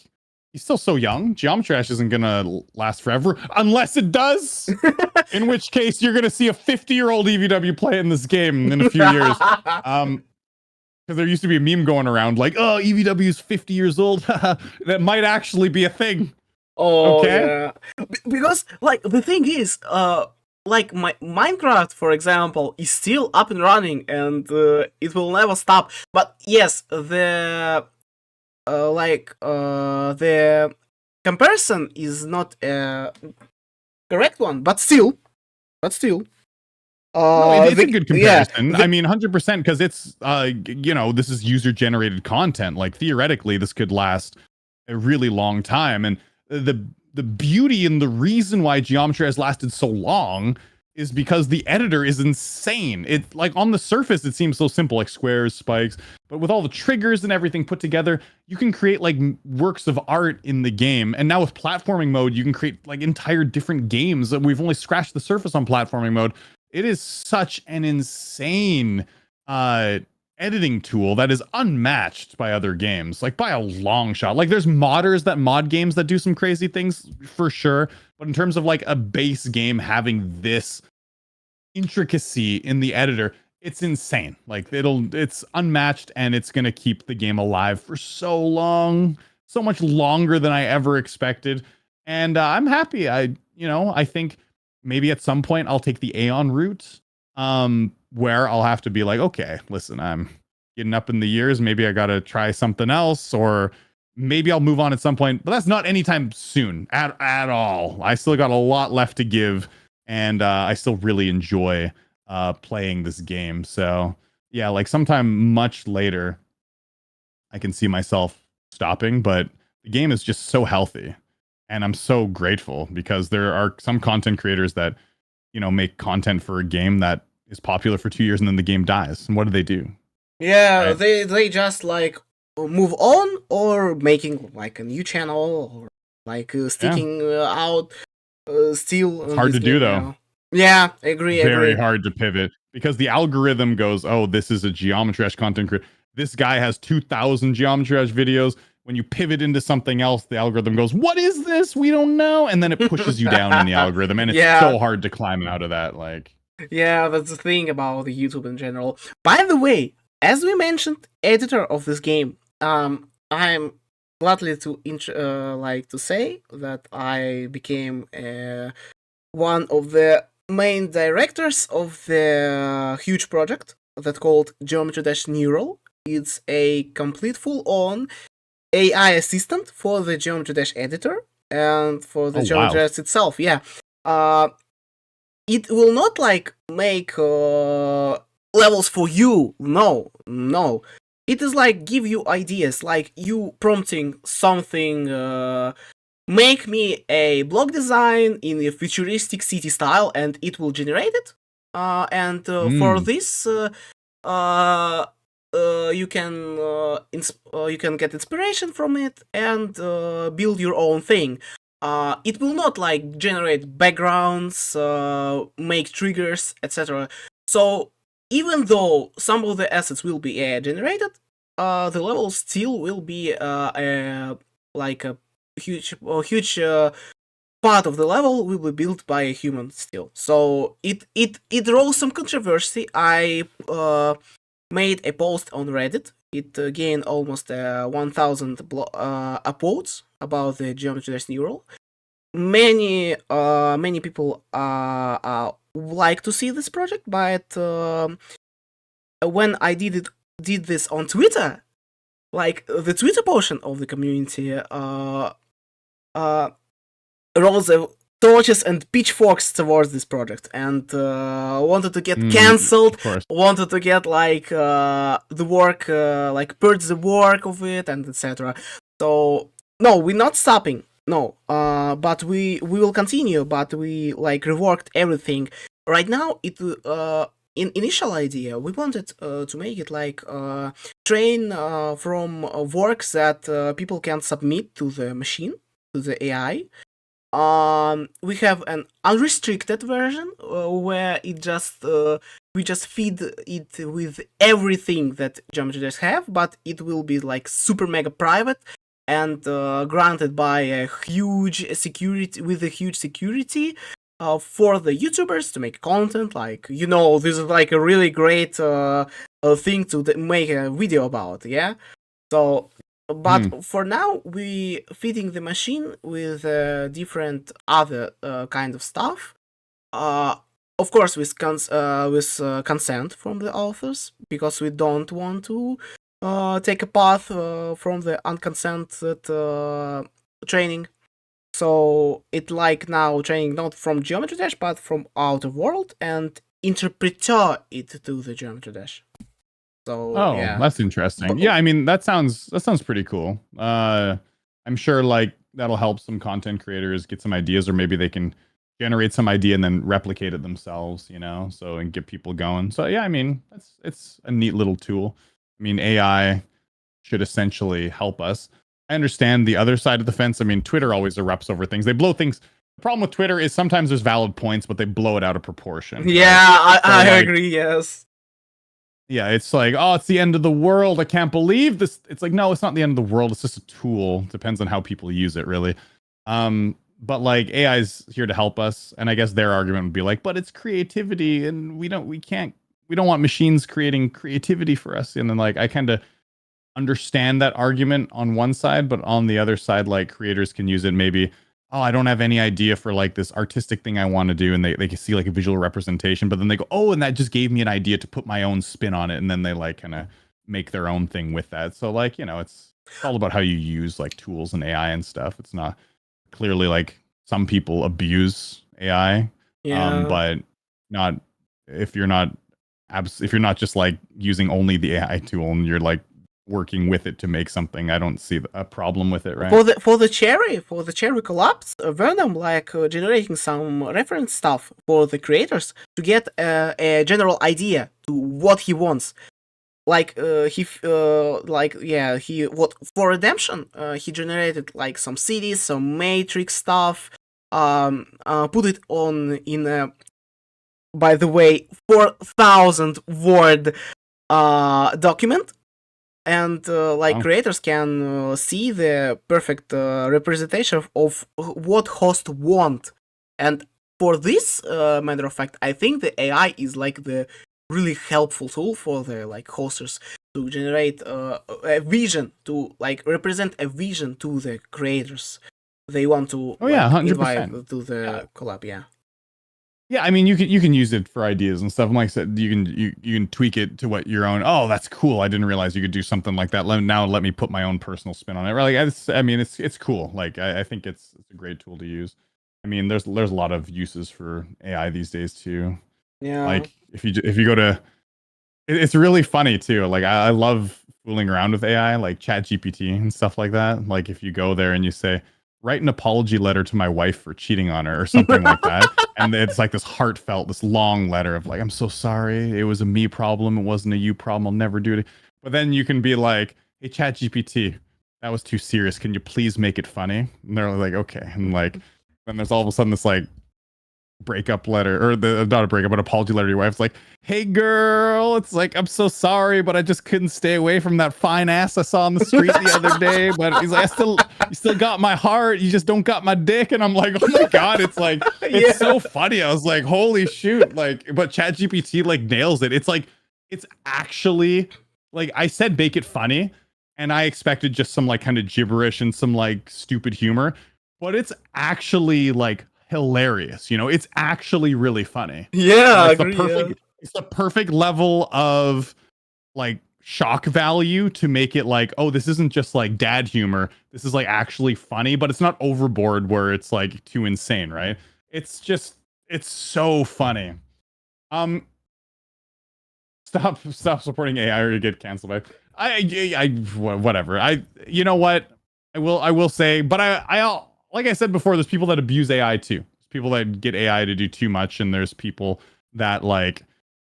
he's still so young. Geometry Dash isn't gonna last forever unless it does. In which case, you're gonna see a 50-year-old EVW play in this game in a few years. Because there used to be a meme going around like, oh, EVW is 50 years old. That might actually be a thing. Oh, okay. Yeah. Because, like, the thing is, like, my Minecraft, for example, is still up and running, and it will never stop. But yes, the comparison is not a correct one, but still. No, it's a good comparison. Yeah, I mean, 100%, because it's, this is user-generated content. Like, theoretically, this could last a really long time, and the beauty and the reason why Geometry has lasted so long is because the editor is insane. It, like, on the surface it seems so simple, like squares, spikes, but with all the triggers and everything put together, you can create like works of art in the game. And now with platforming mode, you can create like entire different games. That we've only scratched the surface on platforming mode. It is such an insane editing tool that is unmatched by other games, like by a long shot. Like, there's modders that mod games that do some crazy things for sure, but in terms of like a base game having this intricacy in the editor, it's insane. Like, it's unmatched, and it's gonna keep the game alive for so long, so much longer than I ever expected. And I'm happy. I think maybe at some point I'll take the Aeon route, where I'll have to be like, okay, listen, I'm getting up in the years. Maybe I got to try something else, or maybe I'll move on at some point, but that's not anytime soon at all. I still got a lot left to give, and I still really enjoy playing this game. So yeah, like sometime much later, I can see myself stopping, but the game is just so healthy, and I'm so grateful because there are some content creators that, make content for a game that is popular for 2 years and then the game dies. And what do? Yeah, right? They just like move on, or making like a new channel, or like sticking out still. It's hard to do though. Yeah, I agree. Very hard to pivot because the algorithm goes, oh, this is a Geometry Dash content creator. This guy has 2,000 Geometry Dash videos. When you pivot into something else, the algorithm goes, what is this? We don't know. And then it pushes you down in the algorithm, and it's so hard to climb out of that. Like, yeah, that's the thing about the YouTube in general. By the way, as we mentioned, editor of this game, I'm gladly to say that I became one of the main directors of the huge project that called Geometry Dash Neural. It's a complete full-on AI assistant for the Geometry Dash editor and for the Geometry Dash itself. Yeah, it will not like make levels for you. No. It is like give you ideas, like you prompting something. Make me a block design in a futuristic city style, and it will generate it. For this, you can get inspiration from it and build your own thing. It will not like generate backgrounds, make triggers, etc. So even though some of the assets will be AI generated, the levels still will be like a huge part of the level will be built by a human still. So it rose some controversy. I made a post on Reddit. It gained almost 1,000 upvotes about the Geometry Dash neural. Many people like to see this project, but when I did this on Twitter, like the Twitter portion of the community rose torches and pitchforks towards this project and wanted to get cancelled, wanted to get like the work, like purge the work of it and etc. So no, we're not stopping. No, but we will continue. But we like reworked everything. Right now, it in initial idea we wanted to make it like train from works that people can submit to the machine, to the AI. We have an unrestricted version where it just we just feed it with everything that Geometry Dash have, but it will be like super mega private and granted by a huge security for the YouTubers to make content. Like, you know, this is like a really great thing to make a video about, yeah. So, but for now, we feeding the machine with different other kind of stuff. Of course, with consent from the authors, because we don't want to take a path from the unconsented training. So it like now training not from Geometry Dash but from outer world and interpreter it to the Geometry Dash. So yeah, that's interesting. Yeah, I mean that sounds pretty cool. I'm sure like that'll help some content creators get some ideas, or maybe they can generate some idea and then replicate it themselves, you know, so and get people going. So yeah, I mean it's a neat little tool. I mean, AI should essentially help us. I understand the other side of the fence. I mean, Twitter always erupts over things. They blow things. The problem with Twitter is sometimes there's valid points, but they blow it out of proportion. Yeah, right? I agree, yes. Yeah, it's like, oh, it's the end of the world. I can't believe this. It's like, no, it's not the end of the world. It's just a tool. Depends on how people use it, really. But like AI is here to help us. And I guess their argument would be like, but it's creativity and we don't want machines creating creativity for us. And then like, I kind of understand that argument on one side, but on the other side, like creators can use it maybe, oh, I don't have any idea for like this artistic thing I want to do. And they can see like a visual representation, but then they go, oh, and that just gave me an idea to put my own spin on it. And then they like kind of make their own thing with that. So like, you know, it's all about how you use like tools and AI and stuff. It's not clearly like some people abuse AI, but not if you're not just like using only the AI tool and you're like working with it to make something, I don't see a problem with it, right? For the cherry collapse, Venom like generating some reference stuff for the creators to get a general idea to what he wants. Like for Redemption, he generated like some cities, some matrix stuff, put it on in a, by the way, 4,000 word document. And creators can see the perfect representation of what host want. And for this matter of fact, I think the AI is like the really helpful tool for the like hosters to generate a vision, to like represent a vision to the creators they want to 100%. invite to the collab. Yeah, I mean, you can use it for ideas and stuff. And like I said, you can tweak it to what your own. Oh, that's cool. I didn't realize you could do something like that. Let me put my own personal spin on it. Like, it's cool. Like, I think it's a great tool to use. I mean, there's a lot of uses for AI these days too. Yeah. Like if you go to, it's really funny too. Like I love fooling around with AI, like ChatGPT and stuff like that. Like if you go there and you say, write an apology letter to my wife for cheating on her or something like that. And it's like this heartfelt, this long letter of like, I'm so sorry. It was a me problem. It wasn't a you problem. I'll never do it. But then you can be like, hey, ChatGPT, that was too serious. Can you please make it funny? And they're like, okay. And like, then there's all of a sudden this like breakup letter, or the not a breakup, but apology letter to your wife. It's like, hey girl, it's like, I'm so sorry, but I just couldn't stay away from that fine ass I saw on the street the other day. But he's like, you still got my heart, you just don't got my dick. And I'm like, oh my god, it's like, it's so funny. I was like, holy shoot, like, but ChatGPT like nails it. It's like, it's actually like, I said make it funny, and I expected just some like kind of gibberish and some like stupid humor, but it's actually like hilarious. You know, it's actually really funny. Yeah, it's the perfect level of like shock value to make it like, oh, this isn't just like dad humor. This is like actually funny, but it's not overboard where it's like too insane, right? It's so funny. Stop supporting AI or you get canceled by. Whatever. You know what? I will say, but I like I said before, there's people that abuse AI too. There's people that get AI to do too much, and there's people that like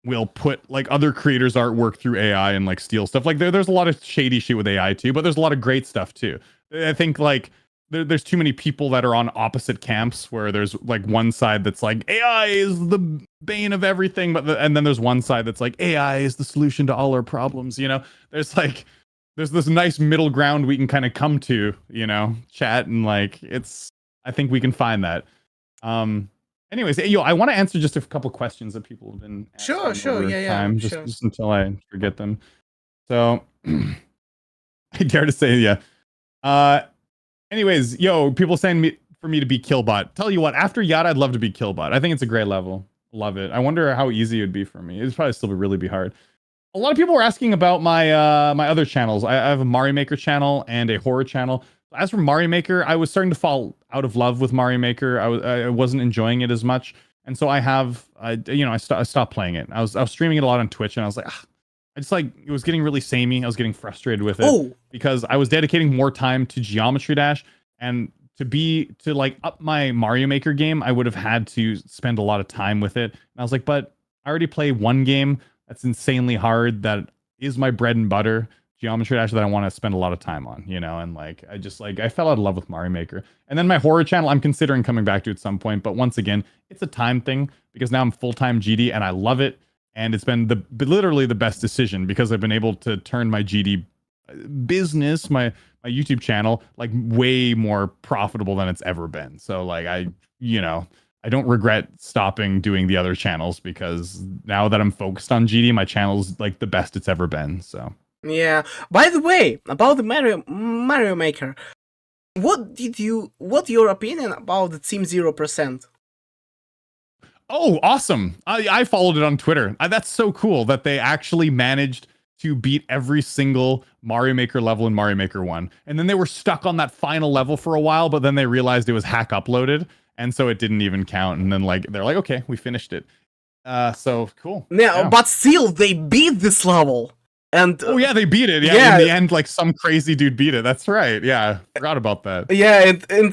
will put like other creators' artwork through AI and like steal stuff. Like there's a lot of shady shit with AI too, but there's a lot of great stuff too. I think like there's too many people that are on opposite camps, where there's like one side that's like AI is the bane of everything, and then there's one side that's like AI is the solution to all our problems. You know, there's this nice middle ground we can kind of come to, you know, chat, and like I think we can find that. Anyways, I want to answer just a couple questions that people have been sure, just until I forget them. So I dare to say, yeah. Anyways, people saying for me to be Killbot. Tell you what, after Yacht, I'd love to be Killbot. I think it's a great level. Love it. I wonder how easy it would be for me. It'd probably still really be hard. A lot of people were asking about my my other channels. I have a Mario Maker channel and a horror channel. As for Mario Maker, I was starting to fall out of love with Mario Maker. I wasn't enjoying it as much, and so I stopped playing it. I was streaming it a lot on Twitch, and I was like, I just like, it was getting really samey. I was getting frustrated with it because I was dedicating more time to Geometry Dash, and to like up my Mario Maker game, I would have had to spend a lot of time with it. And I was like, but I already play one game that's insanely hard, that is my bread and butter, Geometry Dash, that I want to spend a lot of time on, you know. And like I fell out of love with Mario Maker. And then my horror channel, I'm considering coming back to at some point, but once again, it's a time thing, because now I'm full-time GD and I love it. And it's been literally the best decision, because I've been able to turn my GD business, my YouTube channel, like way more profitable than it's ever been. So like I don't regret stopping doing the other channels, because now that I'm focused on GD, my channel's like the best it's ever been. So yeah. By the way, about the Mario Maker, what's your opinion about the Team 0%? Oh, awesome. I followed it on Twitter. That's so cool that they actually managed to beat every single Mario Maker level in Mario Maker 1. And then they were stuck on that final level for a while, but then they realized it was hack uploaded, and so it didn't even count. And then they're like, okay, we finished it. So cool. Yeah, but still, they beat this level. And oh yeah, they beat it. Yeah, in the end, like some crazy dude beat it. That's right. Yeah, forgot about that. Yeah, and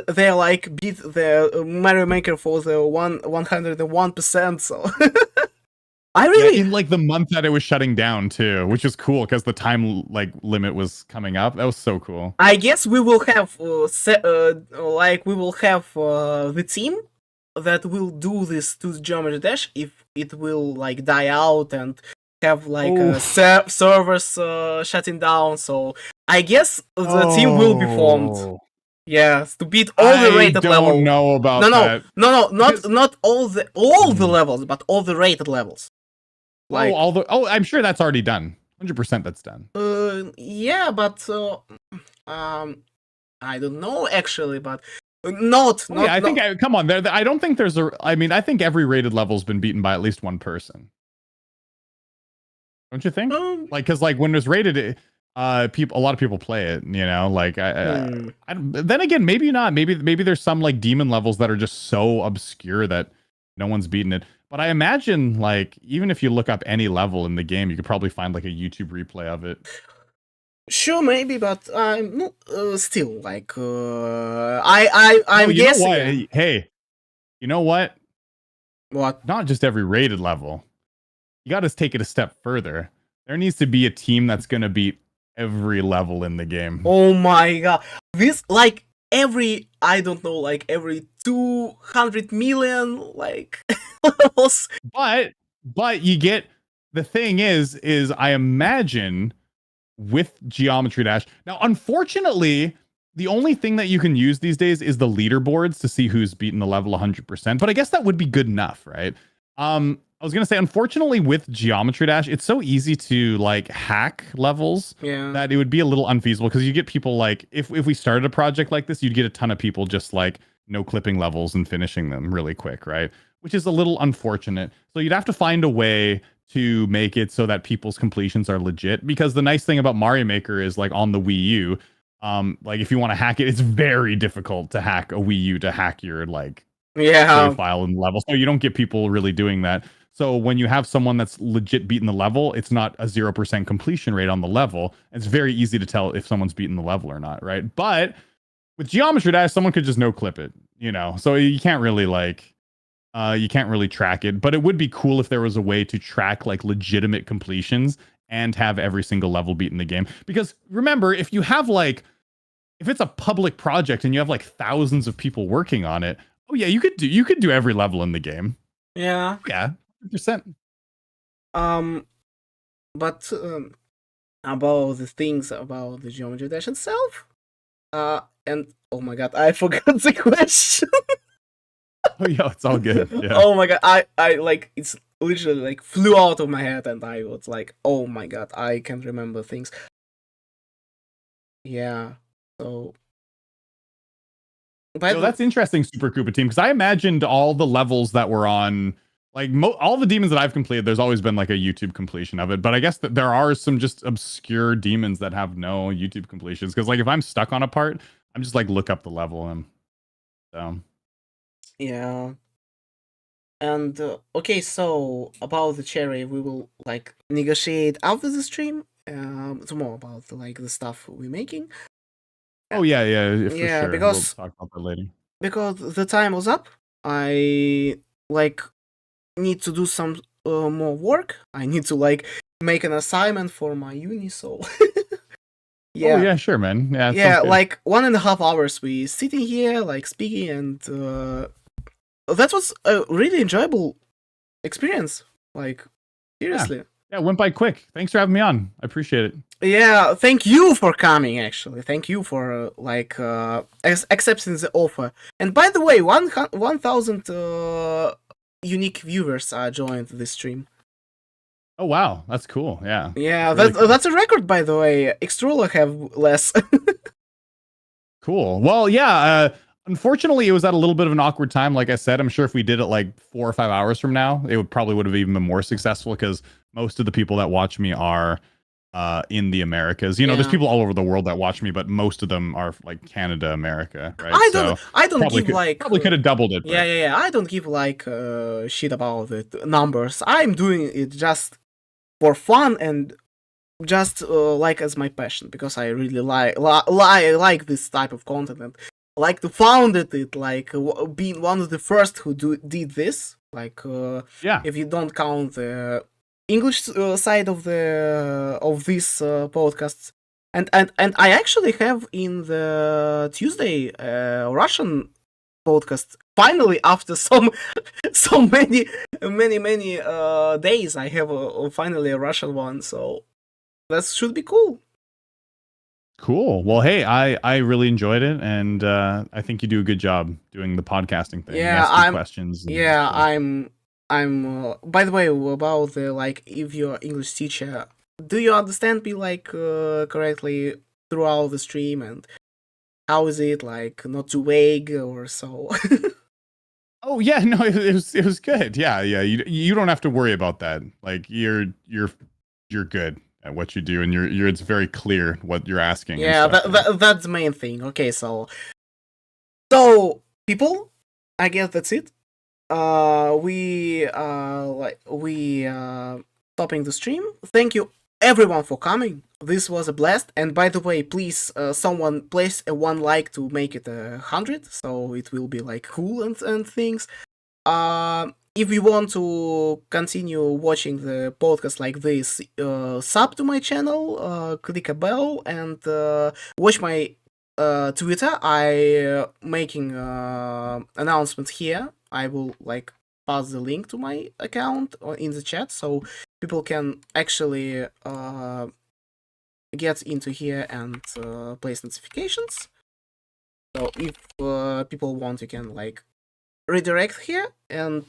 they like beat the Mario Maker for the 101%. So I really in like the month that it was shutting down too, which is cool because the time like limit was coming up. That was so cool. I guess we will have the team that will do this to Geometry Dash if it will like die out and have like servers shutting down. So I guess the team will be formed. Yes, to beat all the rated levels. I don't know about that. No, not all the levels, but all the rated levels. Like I'm sure that's already done. 100% that's done. Yeah, but I don't know actually, but not. I think come on, I don't think there's I think every rated level's been beaten by at least one person. Don't you think? Because when it's rated, a lot of people play it. You know, like then again, maybe not. Maybe there's some like demon levels that are just so obscure that no one's beaten it. But I imagine like even if you look up any level in the game, you could probably find like a YouTube replay of it. Sure, maybe, but I'm still like I'm guessing. Hey, you know what? What? Not just every rated level. You got to take it a step further. There needs to be a team that's going to beat every level in the game. Oh my god. This, like, every, I don't know, like every 200 million like levels. But you get, the thing is I imagine with Geometry Dash. Now, unfortunately, the only thing that you can use these days is the leaderboards to see who's beaten the level 100%. But I guess that would be good enough, right? I was gonna say, unfortunately, with Geometry Dash, it's so easy to like hack levels that it would be a little unfeasible, because you get people like, if we started a project like this, you'd get a ton of people just like no clipping levels and finishing them really quick, right? Which is a little unfortunate. So you'd have to find a way to make it so that people's completions are legit. Because the nice thing about Mario Maker is, like on the Wii U, like if you want to hack it, it's very difficult to hack a Wii U to hack your like save file and level. So you don't get people really doing that. So when you have someone that's legit beaten the level, it's not a 0% completion rate on the level. It's very easy to tell if someone's beaten the level or not, right? But with Geometry Dash, someone could just no clip it, you know? So you can't really like, you can't really track it. But it would be cool if there was a way to track like legitimate completions and have every single level beat in the game. Because remember, if you have like, if it's a public project and you have like thousands of people working on it, oh yeah, you could do every level in the game. Yeah. Yeah. 100%. But about the things about the Geometry Dash itself, and oh my god, I forgot the question. Oh yeah, it's all good. Yeah. Oh my god, I like, it's literally like flew out of my head, and I was like, oh my god, I can't remember things. Yeah, so. So that's interesting, Super Koopa Team, because I imagined all the levels that were on, like all the demons that I've completed, there's always been like a YouTube completion of it. But I guess that there are some just obscure demons that have no YouTube completions. Because like if I'm stuck on a part, I'm just like look up the level and so. Yeah. And okay, so about the cherry, we will like negotiate after the stream. Some more about like the stuff we're making. Oh yeah, for Yeah, sure. because We'll talk about that later. Because the time was up. I like need to do some more work. I need to like make an assignment for my uni. So yeah. Oh yeah, sure, man. Yeah. Yeah, like 1.5 hours we sitting here like speaking, and that was a really enjoyable experience. Like seriously. Yeah, it went by quick. Thanks for having me on. I appreciate it. Yeah, thank you for coming, actually. Thank you for, accepting the offer. And by the way, 1,000 unique viewers joined this stream. Oh, wow. That's cool. Yeah. Yeah, really cool. That's a record, by the way. Extrula have less. Cool. Well, yeah, unfortunately, it was at a little bit of an awkward time. Like I said, I'm sure if we did it like 4 or 5 hours from now, it would have even been more successful, because most of the people that watch me are in the Americas. You know, there's people all over the world that watch me, but most of them are like Canada, America, right? I don't probably could have doubled it. Yeah. I don't give like shit about the numbers. I'm doing it just for fun and just like as my passion, because I really like this type of content, and like to founded it, like being one of the first who did this. Like if you don't count the English side of this podcast, and I actually have in the Tuesday Russian podcast. Finally, after so many days, I have finally a Russian one. So that should be cool. Cool. Well, hey, I really enjoyed it, and I think you do a good job doing the podcasting thing. Yeah, questions. I'm by the way, about the like, if you're English teacher, do you understand me like correctly throughout the stream, and how is it like not too vague or so? Oh yeah, no, it was good. Yeah. You don't have to worry about that. Like you're good at what you do, and it's very clear what you're asking. Yeah, that's the main thing. Okay, so people, I guess that's it. We stopping the stream. Thank you everyone for coming. This was a blast. And by the way, please someone place a 1 like to make it 100, so it will be like cool and things. If you want to continue watching the podcast like this, sub to my channel, click a bell, and watch my Twitter. I making announcement here. I will like pass the link to my account or in the chat, so people can actually get into here and place notifications. So if people want, you can like redirect here and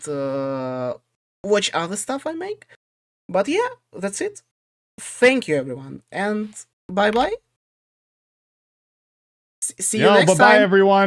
watch other stuff I make. But yeah, that's it. Thank you, everyone, and bye bye. See you next bye-bye, time. everyone.